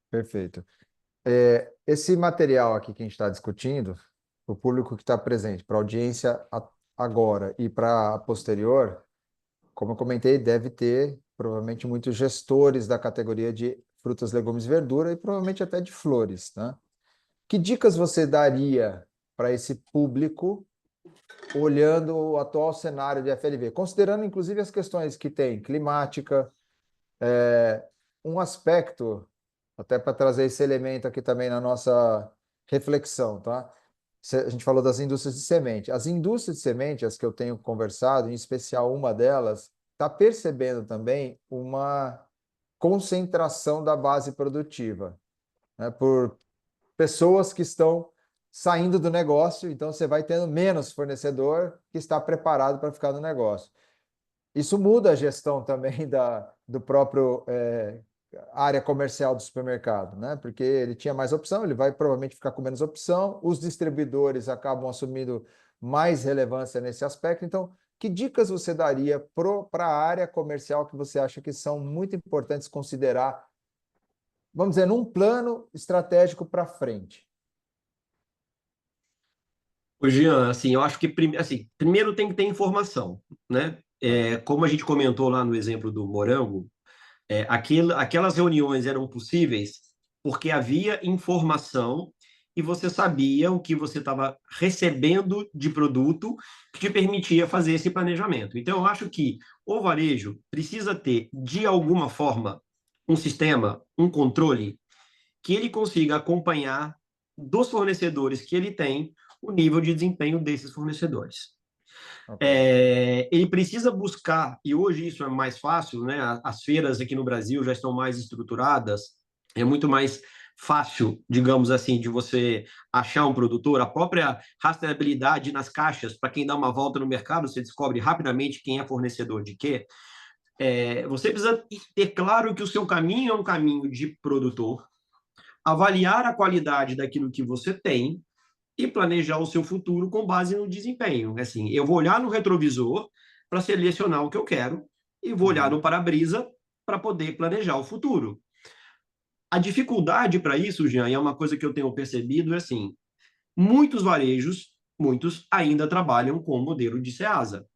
perfeito. Esse material aqui que a gente está discutindo, para o público que está presente, para a audiência agora e para a posterior, como eu comentei, deve ter provavelmente muitos gestores da categoria de frutas, legumes e verdura e provavelmente até de flores, né? Que dicas você daria para esse público olhando o atual cenário de FLV, considerando inclusive as questões que tem climática, um aspecto, até para trazer esse elemento aqui também na nossa reflexão, tá? A gente falou das indústrias de semente. As indústrias de semente, as que eu tenho conversado, em especial uma delas, está percebendo também uma concentração da base produtiva, né, por pessoas que estão saindo do negócio, então você vai tendo menos fornecedor que está preparado para ficar no negócio. Isso muda a gestão também do próprio área comercial do supermercado, né? Porque ele tinha mais opção, ele vai provavelmente ficar com menos opção, os distribuidores acabam assumindo mais relevância nesse aspecto. Então, que dicas você daria para a área comercial que você acha que são muito importantes considerar, vamos dizer, num plano estratégico para frente? Ô, Jean, assim, eu acho que assim, primeiro tem que ter informação, né? Tá. Como a gente comentou lá no exemplo do morango, aquelas reuniões eram possíveis porque havia informação e você sabia o que você estava recebendo de produto que te permitia fazer esse planejamento. Então, eu acho que o varejo precisa ter, de alguma forma, um sistema, um controle que ele consiga acompanhar dos fornecedores que ele tem o nível de desempenho desses fornecedores. Ok. Ele precisa buscar, e hoje isso é mais fácil, né? As feiras aqui no Brasil já estão mais estruturadas, é muito mais fácil, digamos assim, de você achar um produtor. A própria rastreabilidade nas caixas, para quem dá uma volta no mercado, você descobre rapidamente quem é fornecedor de quê. Você precisa ter claro que o seu caminho é um caminho de produtor, avaliar a qualidade daquilo que você tem e planejar o seu futuro com base no desempenho. Assim, eu vou olhar no retrovisor para selecionar o que eu quero e vou olhar Uhum. no para-brisa para poder planejar o futuro. A dificuldade para isso, Jean, e é uma coisa que eu tenho percebido, é assim, muitos varejos, muitos ainda trabalham com o modelo de SEASA.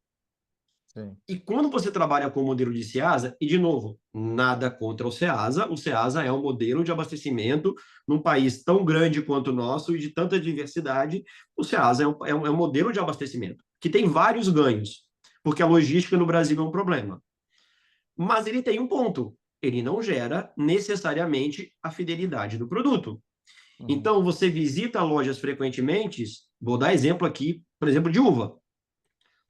sim. E quando você trabalha com o modelo de SEASA, e de novo, nada contra o SEASA é um modelo de abastecimento num país tão grande quanto o nosso e de tanta diversidade, o SEASA é um modelo de abastecimento, que tem vários ganhos, porque a logística no Brasil é um problema. Mas ele tem um ponto, ele não gera necessariamente a fidelidade do produto. Uhum. Então, você visita lojas frequentemente, vou dar exemplo aqui, por exemplo, de uva.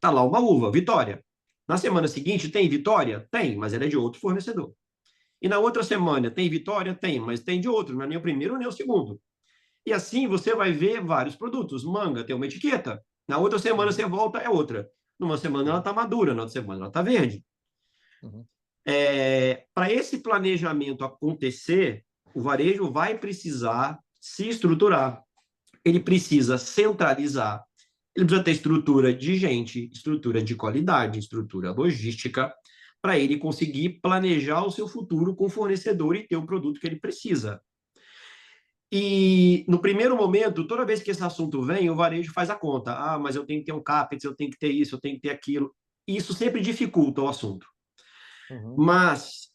Tá lá uma uva, Vitória. Na semana seguinte, tem Vitória? Tem, mas ela é de outro fornecedor. E na outra semana, tem Vitória? Tem, mas tem de outro, não é nem o primeiro nem o segundo. E assim você vai ver vários produtos. Manga tem uma etiqueta. Na outra semana Uhum. você volta, é outra. Numa semana ela Uhum. está madura, na outra semana ela está verde. Uhum. Para esse planejamento acontecer, o varejo vai precisar se estruturar. Ele precisa centralizar. Ele precisa ter estrutura de gente, estrutura de qualidade, estrutura logística, para ele conseguir planejar o seu futuro com o fornecedor e ter o produto que ele precisa. E no primeiro momento, toda vez que esse assunto vem, o varejo faz a conta. Ah, mas eu tenho que ter um CAPEX, eu tenho que ter isso, eu tenho que ter aquilo. E isso sempre dificulta o assunto. Uhum. Mas,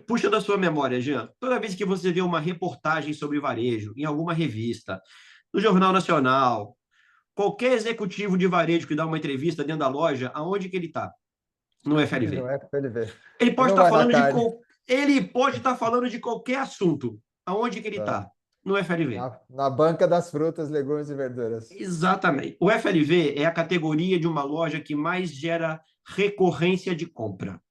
puxa da sua memória, Jean, toda vez que você vê uma reportagem sobre varejo em alguma revista, no Jornal Nacional, qualquer executivo de varejo que dá uma entrevista dentro da loja, aonde que ele está? No Não FLV. é FLV. Ele Ele pode não estar vai na falando de tarde. ele pode estar falando de qualquer assunto. Aonde que ele Tá. está? No FLV. Na banca das frutas, legumes e verduras. Exatamente. O FLV é a categoria de uma loja que mais gera recorrência de compra.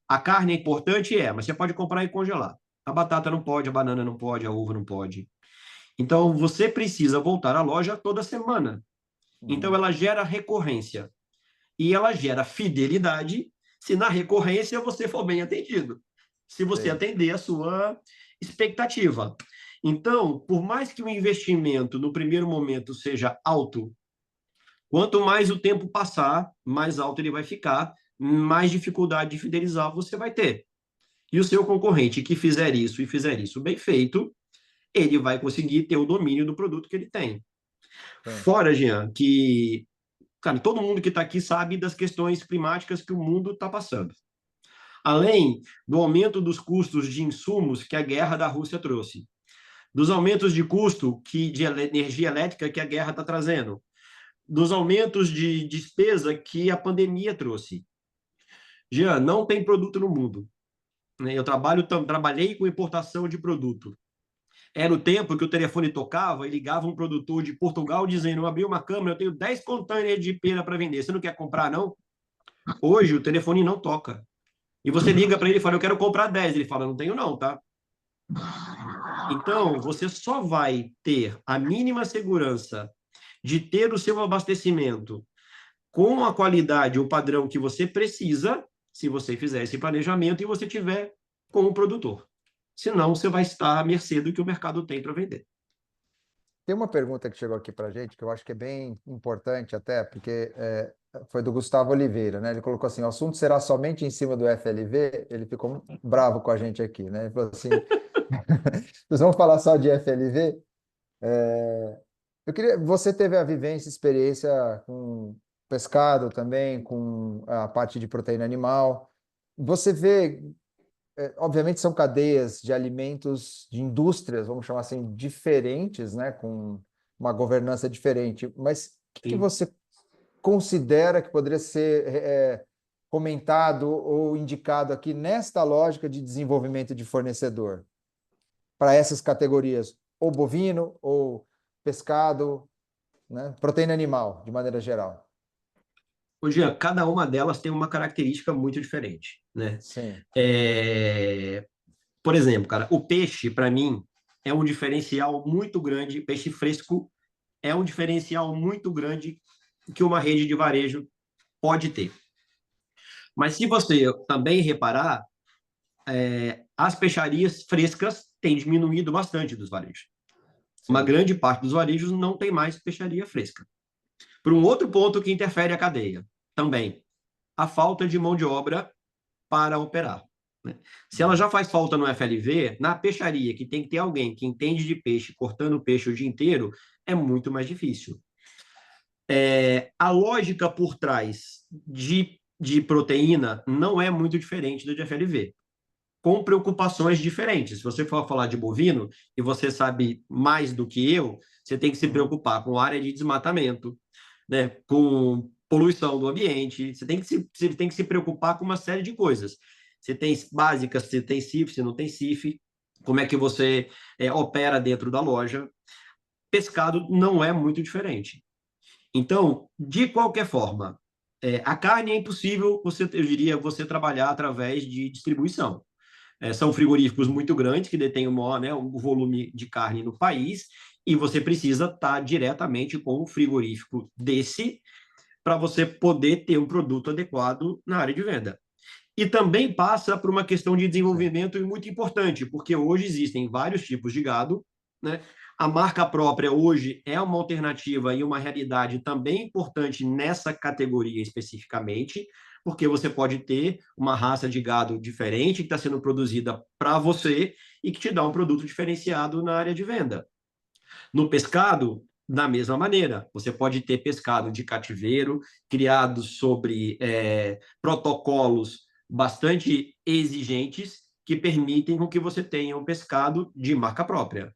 A carne é importante, mas você pode comprar e congelar. A batata não pode, a banana não pode, a uva não pode. Então, você precisa voltar à loja toda semana. Então, Uhum. ela gera recorrência. E ela gera fidelidade se na recorrência você for bem atendido. Se você Sim. atender a sua expectativa. Então, por mais que o investimento no primeiro momento seja alto, quanto mais o tempo passar, mais alto ele vai ficar, mais dificuldade de fidelizar você vai ter. E o seu concorrente que fizer isso e fizer isso bem feito, ele vai conseguir ter o domínio do produto que ele tem. Sim. Fora, Jean, que, cara, todo mundo que está aqui sabe das questões climáticas que o mundo está passando. Além do aumento dos custos de insumos que a guerra da Rússia trouxe, dos aumentos de custo de energia elétrica que a guerra está trazendo, dos aumentos de despesa que a pandemia trouxe. Jean, não tem produto no mundo, né? Eu trabalhei com importação de produto. Era o tempo que o telefone tocava e ligava um produtor de Portugal dizendo: eu abri uma câmera, eu tenho 10 containers de pera para vender. Você não quer comprar, não? Hoje o telefone não toca. E você liga para ele e fala: eu quero comprar 10. Ele fala: não tenho, não, tá? Então, você só vai ter a mínima segurança de ter o seu abastecimento com a qualidade ou padrão que você precisa, se você fizer esse planejamento e você tiver com o produtor. Senão, você vai estar à mercê do que o mercado tem para vender. Tem uma pergunta que chegou aqui para a gente, que eu acho que é bem importante até, porque foi do Gustavo Oliveira, né? Ele colocou assim, o assunto será somente em cima do FLV? Ele ficou bravo com a gente aqui, né? Ele falou assim, vocês vão falar só de FLV? Você teve a vivência, experiência com pescado também, com a parte de proteína animal. Você vê, obviamente são cadeias de alimentos, de indústrias, vamos chamar assim, diferentes, né, com uma governança diferente, mas o que Sim. você considera que poderia ser comentado ou indicado aqui nesta lógica de desenvolvimento de fornecedor para essas categorias, ou bovino, ou pescado, né, proteína animal, de maneira geral? Ô, Jean, cada uma delas tem uma característica muito diferente, né? Sim. Por exemplo, cara, o peixe, para mim, é um diferencial muito grande. Peixe fresco é um diferencial muito grande que uma rede de varejo pode ter. Mas se você também reparar, as peixarias frescas têm diminuído bastante dos varejos. Uma Sim. grande parte dos varejos não tem mais peixaria fresca. Por um outro ponto que interfere a cadeia, também, a falta de mão de obra para operar, né? Se ela Uhum. já faz falta no FLV, na peixaria, que tem que ter alguém que entende de peixe, cortando peixe o dia inteiro, é muito mais difícil. A lógica por trás de proteína não é muito diferente da de FLV, com preocupações diferentes. Se você for falar de bovino, e você sabe mais do que eu, você tem que se preocupar com área de desmatamento, né, com poluição do ambiente, você tem que se preocupar com uma série de coisas. Você tem básicas, você tem CIF, você não tem CIF, como é que você opera dentro da loja. Pescado não é muito diferente. Então, de qualquer forma, a carne é impossível, eu diria, você trabalhar através de distribuição. São frigoríficos muito grandes que detêm o maior, né, o volume de carne no país, e você precisa estar diretamente com o frigorífico desse para você poder ter um produto adequado na área de venda. E também passa por uma questão de desenvolvimento muito importante, porque hoje existem vários tipos de gado, né? A marca própria hoje é uma alternativa e uma realidade também importante nessa categoria especificamente, porque você pode ter uma raça de gado diferente que está sendo produzida para você e que te dá um produto diferenciado na área de venda. No pescado, da mesma maneira, você pode ter pescado de cativeiro, criado sobre protocolos bastante exigentes que permitem com que você tenha um pescado de marca própria.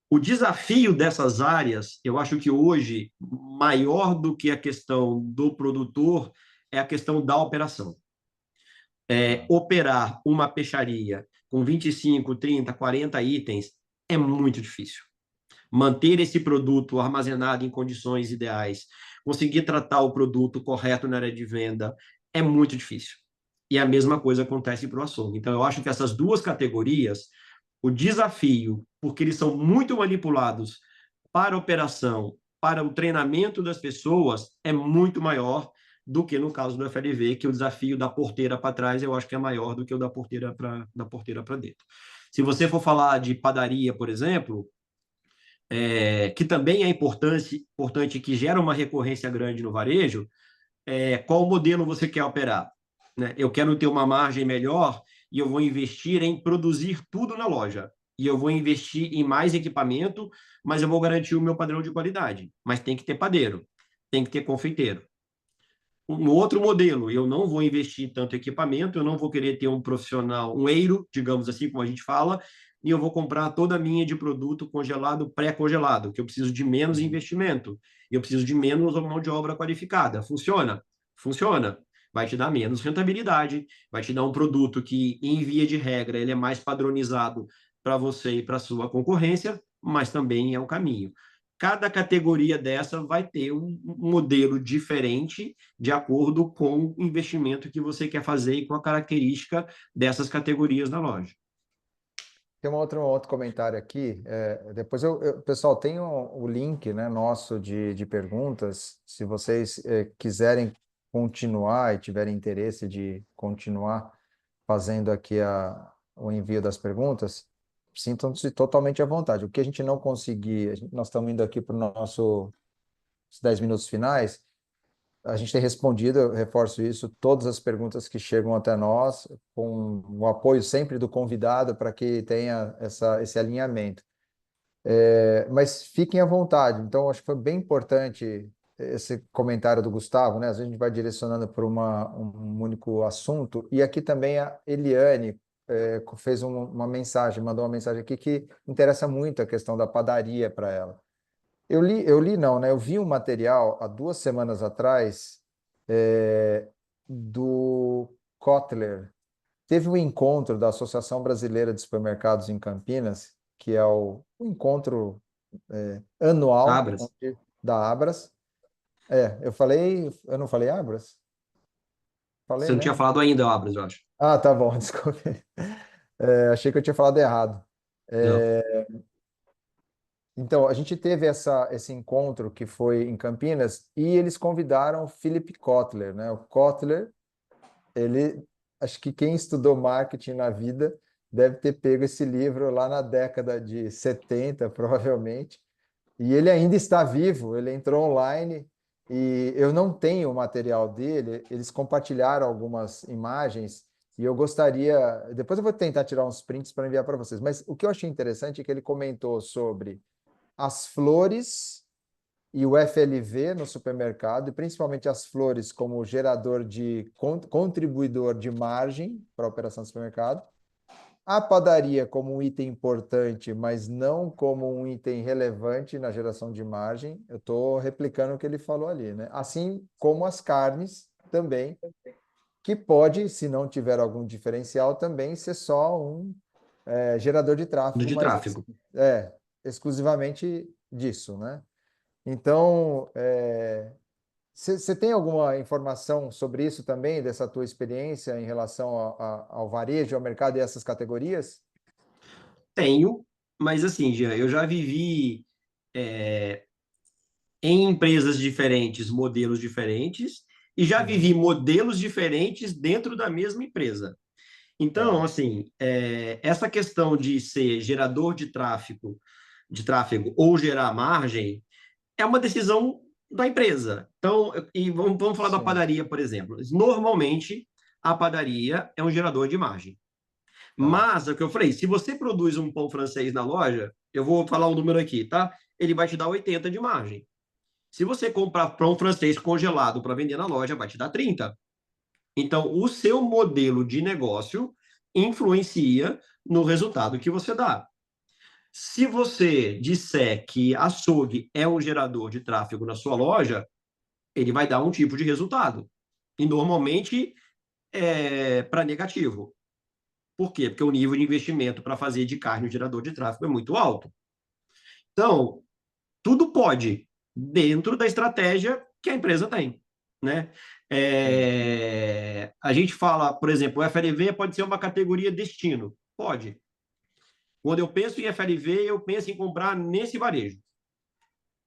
O desafio dessas áreas, eu acho que hoje, maior do que a questão do produtor, é a questão da operação. Operar uma peixaria com 25, 30, 40 itens é muito difícil. Manter esse produto armazenado em condições ideais, conseguir tratar o produto correto na área de venda, é muito difícil. E a mesma coisa acontece para o açougue. Então, eu acho que essas duas categorias, o desafio, porque eles são muito manipulados para a operação, para o treinamento das pessoas, é muito maior do que no caso do FLV, que o desafio da porteira para trás eu acho que é maior do que o da porteira para dentro. Se você for falar de padaria, por exemplo, que também é importante, que gera uma recorrência grande no varejo, qual modelo você quer operar? Né? Eu quero ter uma margem melhor e eu vou investir em produzir tudo na loja. E eu vou investir em mais equipamento, mas eu vou garantir o meu padrão de qualidade. Mas tem que ter padeiro, tem que ter confeiteiro. Um outro modelo, eu não vou investir tanto em equipamento, eu não vou querer ter um profissional, um eiro, digamos assim, como a gente fala, e eu vou comprar toda a minha de produto congelado, pré-congelado, que eu preciso de menos investimento, eu preciso de menos mão de obra qualificada. Funciona? Funciona. Vai te dar menos rentabilidade, vai te dar um produto que, em via de regra, ele é mais padronizado para você e para a sua concorrência, mas também é um caminho. Cada categoria dessa vai ter um modelo diferente de acordo com o investimento que você quer fazer e com a característica dessas categorias na loja. Tem um outro comentário aqui. Depois pessoal, tem o link, né, nosso de perguntas. Se vocês quiserem continuar e tiverem interesse de continuar fazendo aqui o envio das perguntas, sintam-se totalmente à vontade. O que a gente não conseguir, nós estamos indo aqui para o nosso 10 minutos finais. A gente tem respondido, eu reforço isso, todas as perguntas que chegam até nós, com o apoio sempre do convidado para que tenha esse alinhamento. Mas fiquem à vontade. Então, acho que foi bem importante esse comentário do Gustavo, né? Às vezes a gente vai direcionando para um único assunto. E aqui também a Eliane fez uma mensagem, mandou uma mensagem aqui que interessa muito a questão da padaria para ela. Eu li não, né? Eu vi um material há 2 semanas atrás do Kotler. Teve um encontro da Associação Brasileira de Supermercados em Campinas, que é o encontro anual Abras. da Abras. Eu não falei Abras? Você Falei, não tinha né? falado ainda, Abras, eu acho. Ah, tá bom, desculpe. Achei que eu tinha falado errado. Não. Então, a gente teve esse encontro que foi em Campinas e eles convidaram o Philip Kotler, né? O Kotler, ele, acho que quem estudou marketing na vida deve ter pego esse livro lá na década de 70, provavelmente, e ele ainda está vivo, ele entrou online e eu não tenho o material dele, eles compartilharam algumas imagens e eu gostaria, depois eu vou tentar tirar uns prints para enviar para vocês, mas o que eu achei interessante é que ele comentou sobre as flores e o FLV no supermercado, e principalmente as flores como gerador de contribuidor de margem para a operação do supermercado, a padaria como um item importante, mas não como um item relevante na geração de margem. Eu estou replicando o que ele falou ali, né? Assim como as carnes também, que pode, se não tiver algum diferencial, também ser só um gerador de tráfego, de mas tráfego. exclusivamente disso, né? Então, você tem alguma informação sobre isso também, dessa tua experiência em relação ao varejo, ao mercado e essas categorias? Tenho, mas assim, Jean, eu já vivi é, em empresas diferentes, modelos diferentes, e já vivi Uhum. modelos diferentes dentro da mesma empresa. Então, Tá, assim, essa questão de ser gerador de tráfego ou gerar margem, é uma decisão da empresa. Então, e vamos falar da sim, padaria, por exemplo. Normalmente, a padaria é um gerador de margem. tá, Mas, é o que eu falei, se você produz um pão francês na loja, eu vou falar um número aqui, tá? Ele vai te dar 80 de margem. Se você comprar pão francês congelado para vender na loja, vai te dar 30. Então, o seu modelo de negócio influencia no resultado que você dá. Se você disser que açougue é um gerador de tráfego na sua loja, ele vai dar um tipo de resultado. E normalmente é para negativo. Por quê? Porque o nível de investimento para fazer de carne um gerador de tráfego é muito alto. Então, tudo pode, dentro da estratégia que a empresa tem, né? sim, A gente fala, por exemplo, o FLV pode ser uma categoria destino. Pode. Quando eu penso em FLV, eu penso em comprar nesse varejo.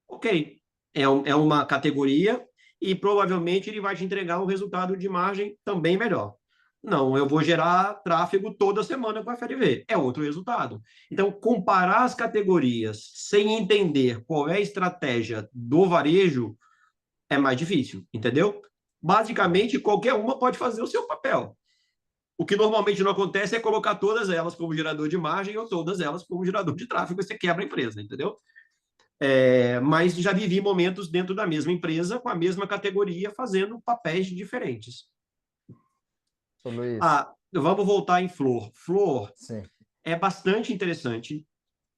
Ok. É uma categoria e provavelmente ele vai te entregar um resultado de margem também melhor. Não, eu vou gerar tráfego toda semana com a FLV. É outro resultado. Então, comparar as categorias sem entender qual é a estratégia do varejo é mais difícil, entendeu? tá. Basicamente, qualquer uma pode fazer o seu papel. O que normalmente não acontece é colocar todas elas como gerador de margem ou todas elas como gerador de tráfego e você quebra a empresa, entendeu? Mas já vivi momentos dentro da mesma empresa, com a mesma categoria, fazendo papéis diferentes. Ô, Luiz, Ah, vamos voltar em flor. Flor sim, é bastante interessante.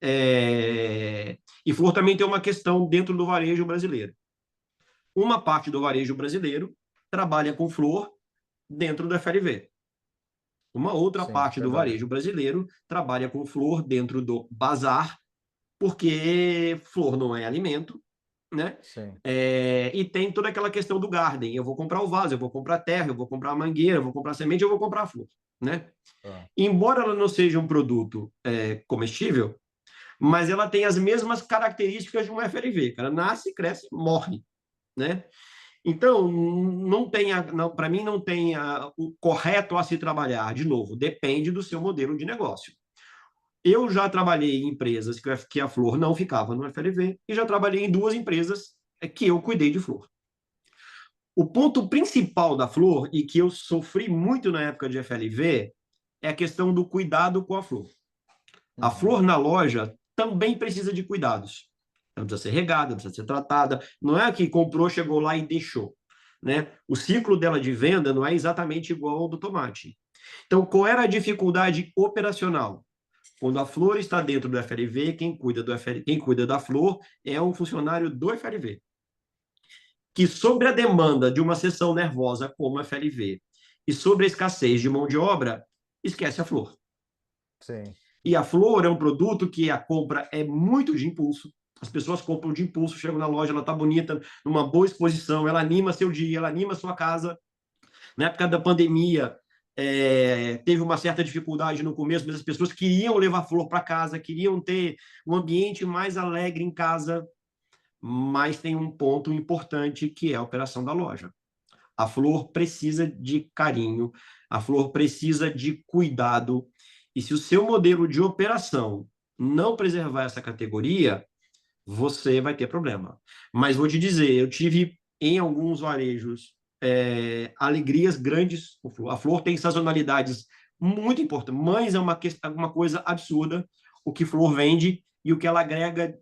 E flor também tem uma questão dentro do varejo brasileiro. Uma parte do varejo brasileiro trabalha com flor dentro do FLV. Uma outra sim, parte do verdade. varejo brasileiro trabalha com flor dentro do bazar, porque flor não é alimento, né? Sim, E tem toda aquela questão do garden. Eu vou comprar o vaso, eu vou comprar terra, eu vou comprar a mangueira, eu vou comprar a semente, eu vou comprar a flor, né? tá. Embora ela não seja um produto comestível, mas ela tem as mesmas características de um FLV. Cara, nasce, cresce, morre, né? Então, não tem, para mim, não tem o correto a se trabalhar. De novo, depende do seu modelo de negócio. Eu já trabalhei em empresas que a flor não ficava no FLV e já trabalhei em duas empresas que eu cuidei de flor. O ponto principal da flor, e que eu sofri muito na época de FLV, é a questão do cuidado com a flor. A Uhum. flor na loja também precisa de cuidados. Ela precisa ser regada, precisa ser tratada. Não é que comprou, chegou lá e deixou. Né? O ciclo dela de venda não é exatamente igual ao do tomate. Então, qual era a dificuldade operacional? Quando a flor está dentro do FLV, quem cuida da flor é um funcionário do FLV. Que sobre a demanda de uma seção nervosa como a FLV e sobre a escassez de mão de obra, esquece a flor. Sim, E a flor é um produto que a compra é muito de impulso. As pessoas compram de impulso, chegam na loja, ela está bonita, numa boa exposição, ela anima seu dia, ela anima sua casa. Na época da pandemia, teve uma certa dificuldade no começo, mas as pessoas queriam levar flor para casa, queriam ter um ambiente mais alegre em casa. Mas tem um ponto importante que é a operação da loja. A flor precisa de carinho, a flor precisa de cuidado. E se o seu modelo de operação não preservar essa categoria, você vai ter problema. Mas vou te dizer, eu tive em alguns varejos alegrias grandes com flor. A flor tem sazonalidades muito importantes. Mães é uma coisa absurda o que flor vende e o que ela agrega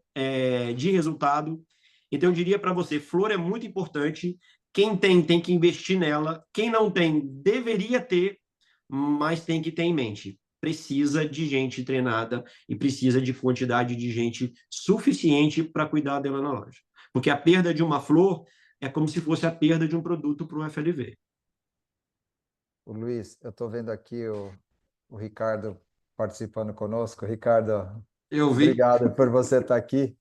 de resultado Então, eu diria para você, flor é muito importante. Quem tem, tem que investir nela. Quem não tem, deveria ter, mas tem que ter em mente. Precisa de gente treinada e precisa de quantidade de gente suficiente para cuidar dela na loja. Porque a perda de uma flor é como se fosse a perda de um produto para o FLV. O Luiz, eu estou vendo aqui o Ricardo participando conosco. Ricardo, Eu vi. obrigado por você estar aqui.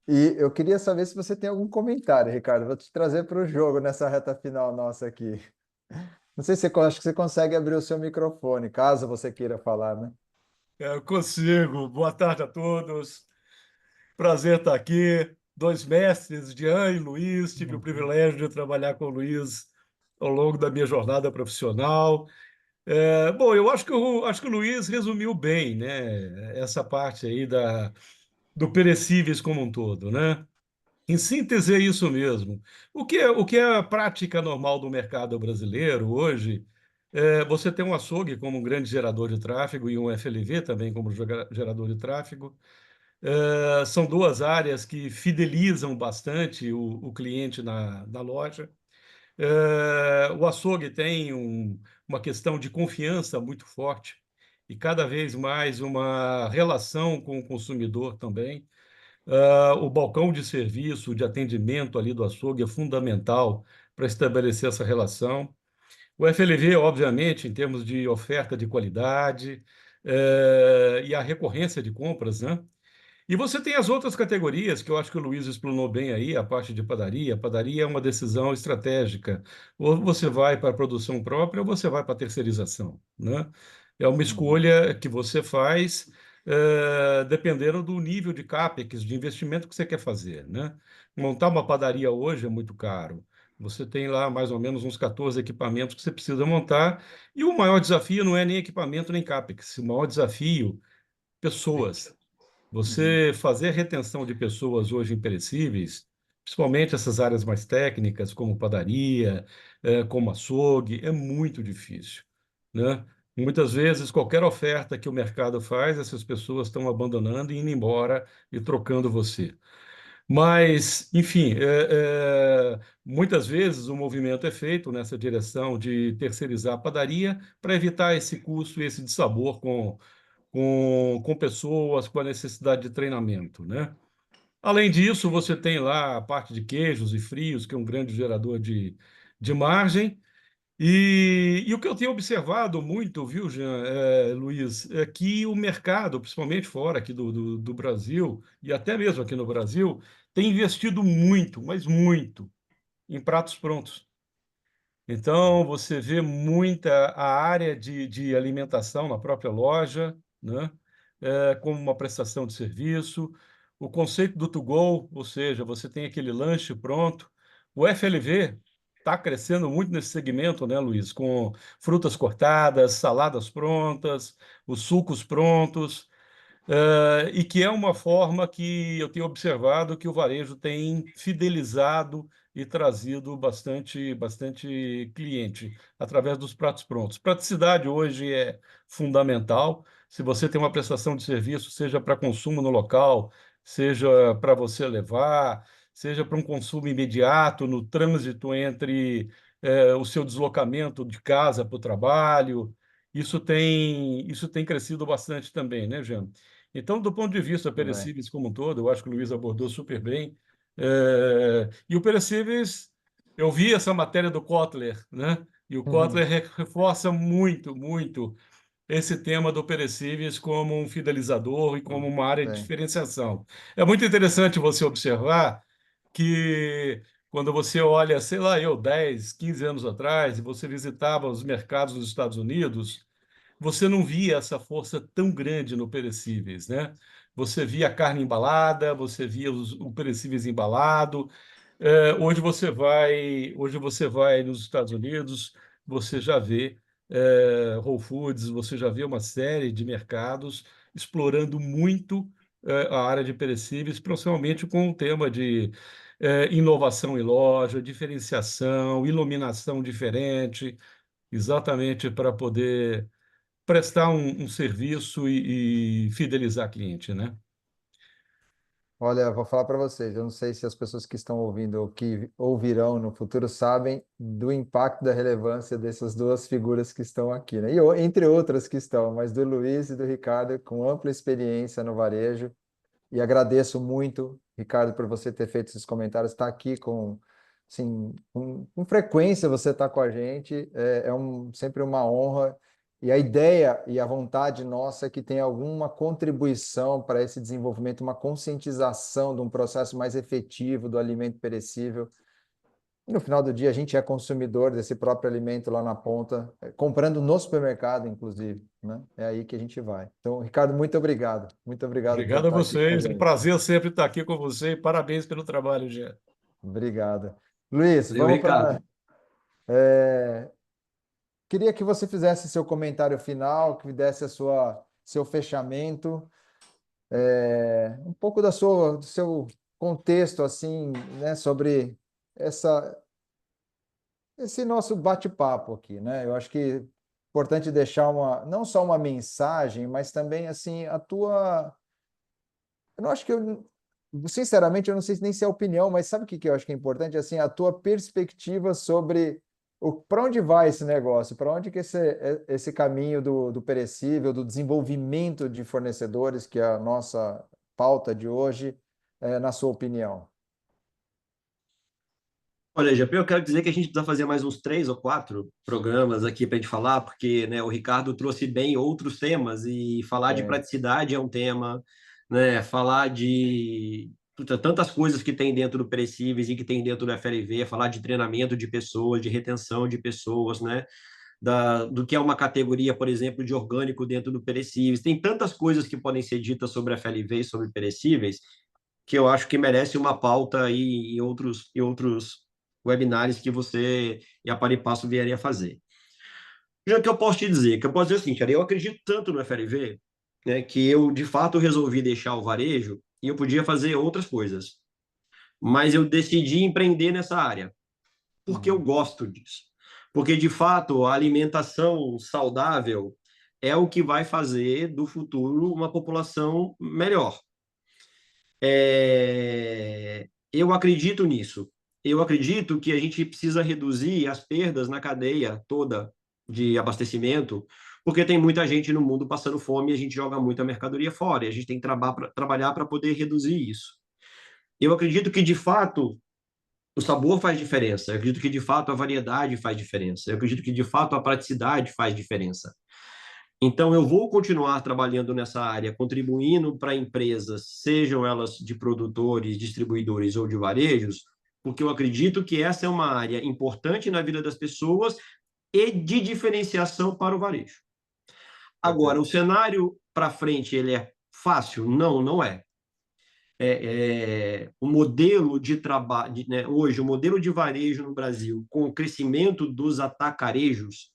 E eu queria saber se você tem algum comentário, Ricardo. Vou te trazer para o jogo nessa reta final nossa aqui. Não sei se você, acho que você consegue abrir o seu microfone, caso você queira falar, né? Eu consigo. Boa tarde a todos. Prazer estar aqui. Dois mestres, Jean e Luiz. Tive o privilégio de trabalhar com o Luiz ao longo da minha jornada profissional. Bom, eu acho que o Luiz resumiu bem, né? Essa parte aí do perecíveis como um todo, né? Em síntese, é isso mesmo. O que é a prática normal do mercado brasileiro hoje? Você tem um açougue como um grande gerador de tráfego e um FLV também como gerador de tráfego. São duas áreas que fidelizam bastante o cliente na loja. O açougue tem uma questão de confiança muito forte e cada vez mais uma relação com o consumidor também. O balcão de serviço, de atendimento ali do açougue é fundamental para estabelecer essa relação. O FLV, obviamente, em termos de oferta de qualidade, e a recorrência de compras, né? E você tem as outras categorias que eu acho que o Luiz explanou bem aí, a parte de padaria. A padaria é uma decisão estratégica. Ou você vai para a produção própria ou você vai para a terceirização, né? É uma Uhum. escolha que você faz, dependendo do nível de CAPEX, de investimento que você quer fazer, né? Montar uma padaria hoje é muito caro. Você tem lá mais ou menos uns 14 equipamentos que você precisa montar, e o maior desafio não é nem equipamento nem CAPEX. O maior desafio, pessoas. Uhum. Você fazer retenção de pessoas hoje imperecíveis, principalmente essas áreas mais técnicas, como padaria, como açougue, é muito difícil, né? Muitas vezes, qualquer oferta que o mercado faz, essas pessoas estão abandonando e indo embora e trocando você. Mas, enfim, muitas vezes o movimento é feito nessa direção de terceirizar a padaria para evitar esse custo e esse dissabor com pessoas com a necessidade de treinamento, né? Além disso, você tem lá a parte de queijos e frios, que é um grande gerador de margem. E o que eu tenho observado muito, viu, Jean, Luiz, é que o mercado, principalmente fora aqui do Brasil, e até mesmo aqui no Brasil, tem investido muito, mas muito, em pratos prontos. Então, você vê muita a área de alimentação na própria loja, né? Como uma prestação de serviço. O conceito do to-go, ou seja, você tem aquele lanche pronto. O FLV está crescendo muito nesse segmento, né, Luiz? Com frutas cortadas, saladas prontas, os sucos prontos. E que é uma forma que eu tenho observado que o varejo tem fidelizado e trazido bastante cliente através dos pratos prontos. Praticidade hoje é fundamental. Se você tem uma prestação de serviço, seja para consumo no local, seja para você levar, seja para um consumo imediato no trânsito entre o seu deslocamento de casa para o trabalho, isso tem crescido bastante também, né, Jean? Então, do ponto de vista Tudo bem. perecíveis como um todo, eu acho que o Luiz abordou super bem. E o perecíveis, eu vi essa matéria do Kotler, né? E o Uhum. Kotler reforça muito, muito esse tema do perecíveis como um fidelizador e como uma área de Sim. diferenciação. É muito interessante você observar que quando você olha, sei lá, 10, 15 anos atrás, e você visitava os mercados dos Estados Unidos, você não via essa força tão grande no perecíveis, né? Você via a carne embalada, você via o perecíveis embalado. Hoje você vai nos Estados Unidos, você já vê Whole Foods, você já vê uma série de mercados explorando muito a área de perecíveis, principalmente com o tema de inovação em loja, diferenciação, iluminação diferente, exatamente para poder prestar um serviço e fidelizar cliente, né? Olha, vou falar para vocês, eu não sei se as pessoas que estão ouvindo ou que ouvirão no futuro sabem do impacto da relevância dessas duas figuras que estão aqui, né? Entre outras que estão, mas do Luiz e do Ricardo, com ampla experiência no varejo. E agradeço muito, Ricardo, por você ter feito esses comentários, estar aqui assim, com frequência você está com a gente, sempre uma honra. E a ideia e a vontade nossa é que tenha alguma contribuição para esse desenvolvimento, uma conscientização de um processo mais efetivo do alimento perecível. E no final do dia, a gente é consumidor desse próprio alimento lá na ponta, comprando no supermercado, inclusive, né? É aí que a gente vai. Então, Ricardo, muito obrigado. Muito obrigado por Obrigado a estar aqui com a vocês. Um gente. prazer sempre estar aqui com você e parabéns pelo trabalho, Jean. Obrigado. Luiz, Valeu, vamos para. Ricardo. Queria que você fizesse seu comentário final, que desse seu fechamento, um pouco do seu contexto, assim, né, sobre essa, esse nosso bate-papo aqui, né? Eu acho que é importante deixar não só uma mensagem, mas também, assim, eu não acho que sinceramente, eu não sei nem se é opinião, mas sabe o que que eu acho que é importante? Assim, a tua perspectiva sobre para onde vai esse negócio, para onde que esse caminho do perecível, do desenvolvimento de fornecedores, que é a nossa pauta de hoje, na sua opinião? Olha, GP, eu quero dizer que a gente precisa fazer mais uns 3 ou 4 programas aqui para a gente falar, porque, né, o Ricardo trouxe bem outros temas e falar de É, praticidade é um tema, né, falar de tantas coisas que tem dentro do Perecíveis e que tem dentro do FLV, falar de treinamento de pessoas, de retenção de pessoas, né, do que é uma categoria, por exemplo, de orgânico dentro do Perecíveis. Tem tantas coisas que podem ser ditas sobre FLV e sobre Perecíveis que eu acho que merece uma pauta aí em outros webinários que você e a Paripasso vierem a fazer. Já que eu posso te dizer, que eu posso dizer o seguinte, cara, eu acredito tanto no FLV, né, que eu de fato resolvi deixar o varejo e eu podia fazer outras coisas, mas eu decidi empreender nessa área porque eu uhum, gosto disso. Porque de fato a alimentação saudável é o que vai fazer do futuro uma população melhor. Eu acredito nisso. Eu acredito que a gente precisa reduzir as perdas na cadeia toda de abastecimento, porque tem muita gente no mundo passando fome e a gente joga muita mercadoria fora, e a gente tem que trabalhar para poder reduzir isso. Eu acredito que, de fato, o sabor faz diferença. Eu acredito que, de fato, a variedade faz diferença. Eu acredito que, de fato, a praticidade faz diferença. Então, eu vou continuar trabalhando nessa área, contribuindo para empresas, sejam elas de produtores, distribuidores ou de varejos, porque eu acredito que essa é uma área importante na vida das pessoas e de diferenciação para o varejo. Agora, perfeito. o cenário para frente, ele é fácil? Não, não é. O modelo de trabalho, né, hoje, o modelo de varejo no Brasil, com o crescimento dos atacarejos,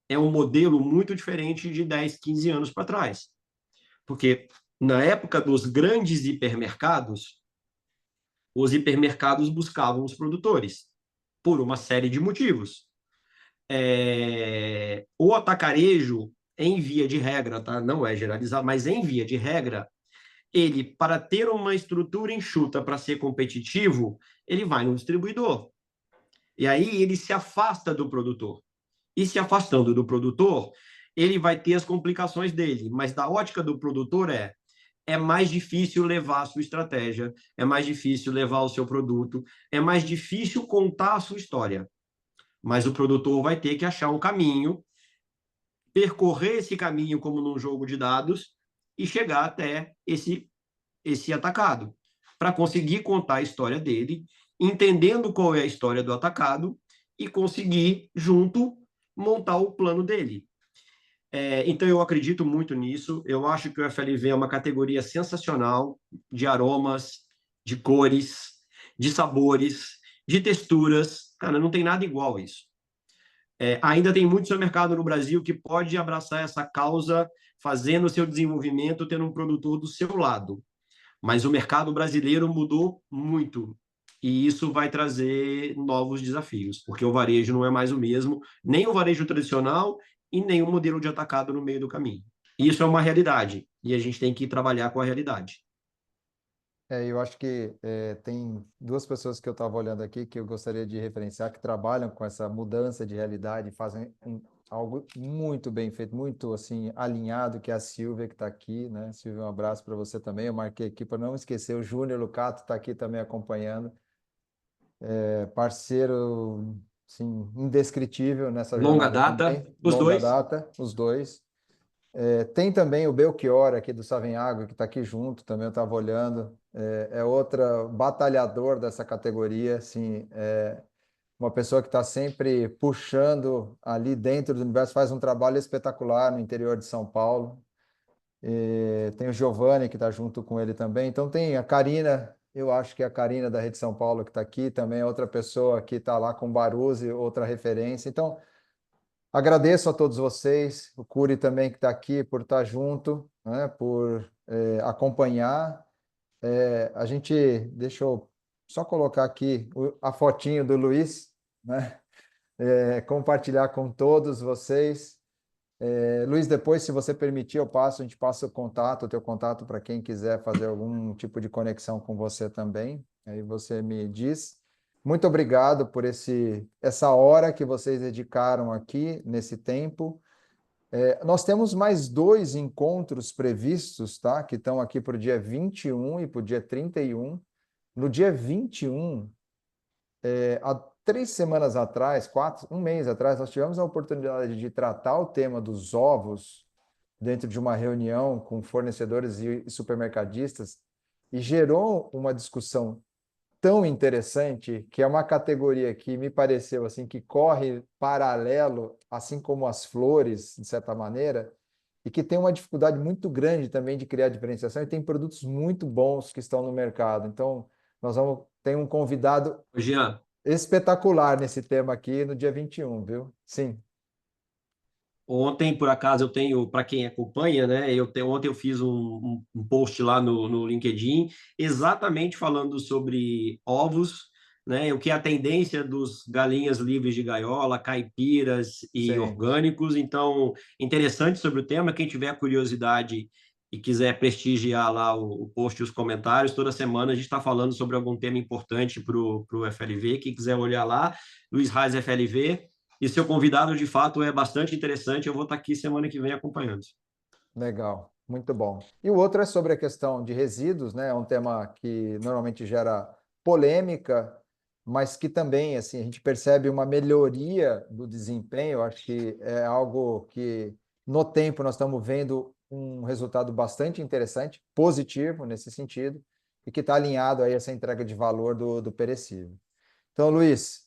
é um modelo muito diferente de 10, 15 anos para trás. Porque na época dos grandes hipermercados, os hipermercados buscavam os produtores, por uma série de motivos. O atacarejo, em via de regra, tá? Não é generalizado, mas em via de regra, ele, para ter uma estrutura enxuta para ser competitivo, ele vai no distribuidor. E aí ele se afasta do produtor. E se afastando do produtor, ele vai ter as complicações dele. Mas da ótica do produtor é mais difícil levar a sua estratégia, é mais difícil levar o seu produto, é mais difícil contar a sua história. Mas o produtor vai ter que achar um caminho, percorrer esse caminho como num jogo de dados e chegar até esse atacado, para conseguir contar a história dele, entendendo qual é a história do atacado e conseguir, junto, montar o plano dele. Então, eu acredito muito nisso. Eu acho que o FLV é uma categoria sensacional de aromas, de cores, de sabores, de texturas. Cara, não tem nada igual a isso. Ainda tem muito supermercado no Brasil que pode abraçar essa causa, fazendo o seu desenvolvimento, tendo um produtor do seu lado. Mas o mercado brasileiro mudou muito. E isso vai trazer novos desafios, porque o varejo não é mais o mesmo, nem o varejo tradicional e nem o modelo de atacado no meio do caminho. Isso é uma realidade, e a gente tem que trabalhar com a realidade. Eu acho que tem duas pessoas que eu estava olhando aqui que eu gostaria de referenciar, que trabalham com essa mudança de realidade, fazem algo muito bem feito, muito assim alinhado, que é a Silvia, que está aqui, né? Silvia, um abraço para você também. Eu marquei aqui para não esquecer, o Júnior Lucato está aqui também acompanhando, parceiro, assim, indescritível nessa Longa jornada data, também, os longa dois. data, os dois. Tem também o Belchior aqui do Savenhago, que está aqui junto, também eu estava olhando. É outra batalhador dessa categoria, assim, uma pessoa que está sempre puxando ali dentro do universo, faz um trabalho espetacular no interior de São Paulo. Tem o Giovanni, que está junto com ele também. Então tem a Karina, eu acho que é a Karina da Rede São Paulo que está aqui, também é outra pessoa que está lá com o Baruzzi, outra referência. Então, agradeço a todos vocês, o Curi também que está aqui por estar junto, né, por acompanhar. Deixa eu só colocar aqui a fotinho do Luiz, né, compartilhar com todos vocês. Luiz, depois, se você permitir, a gente passa o teu contato para quem quiser fazer algum tipo de conexão com você também. Aí você me diz. Muito obrigado por essa hora que vocês dedicaram aqui nesse tempo. Nós temos mais dois encontros previstos, tá? Que estão aqui para o dia 21 e para o dia 31. No dia 21, há 3 semanas atrás, um mês atrás, nós tivemos a oportunidade de tratar o tema dos ovos dentro de uma reunião com fornecedores e supermercadistas e gerou uma discussão tão interessante, que é uma categoria que me pareceu assim que corre paralelo, assim como as flores, de certa maneira, e que tem uma dificuldade muito grande também de criar diferenciação e tem produtos muito bons que estão no mercado. Então, nós vamos ter um convidado Jean, espetacular nesse tema aqui no dia 21, viu? Sim, ontem, por acaso, eu tenho, para quem acompanha, né? Ontem eu fiz um post lá no LinkedIn, exatamente falando sobre ovos, né? O que é a tendência dos galinhas livres de gaiola, caipiras e sim. orgânicos. Então, interessante sobre o tema. Quem tiver curiosidade e quiser prestigiar lá o post e os comentários, toda semana a gente está falando sobre algum tema importante para o FLV. Quem quiser olhar lá, Luiz Reis FLV. E seu convidado, de fato, é bastante interessante. Eu vou estar aqui semana que vem acompanhando. Legal, muito bom. E o outro é sobre a questão de resíduos, né? É um tema que normalmente gera polêmica, mas que também, assim, a gente percebe uma melhoria do desempenho. Eu acho que é algo que, no tempo, nós estamos vendo um resultado bastante interessante, positivo nesse sentido, e que está alinhado aí a essa entrega de valor do perecível. Então, Luiz,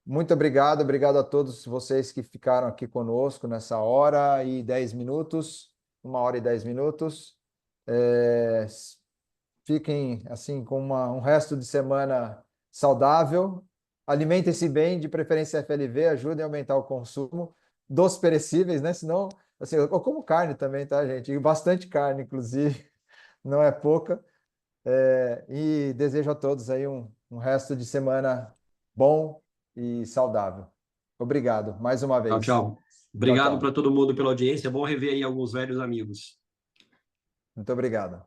muito obrigado, obrigado a todos vocês que ficaram aqui conosco nessa hora e 10 minutos, 1 hora e 10 minutos. É, Fiquem assim com um resto de semana saudável. Alimentem-se bem, de preferência FLV, ajudem a aumentar o consumo dos perecíveis, né? Senão, assim, eu como carne também, tá, gente? E bastante carne, inclusive, não é pouca. E desejo a todos aí um resto de semana bom e saudável. Obrigado mais uma Tchau, vez. tchau. Tchau, Obrigado para tchau. todo mundo pela audiência. É bom rever aí alguns velhos amigos. Muito obrigado.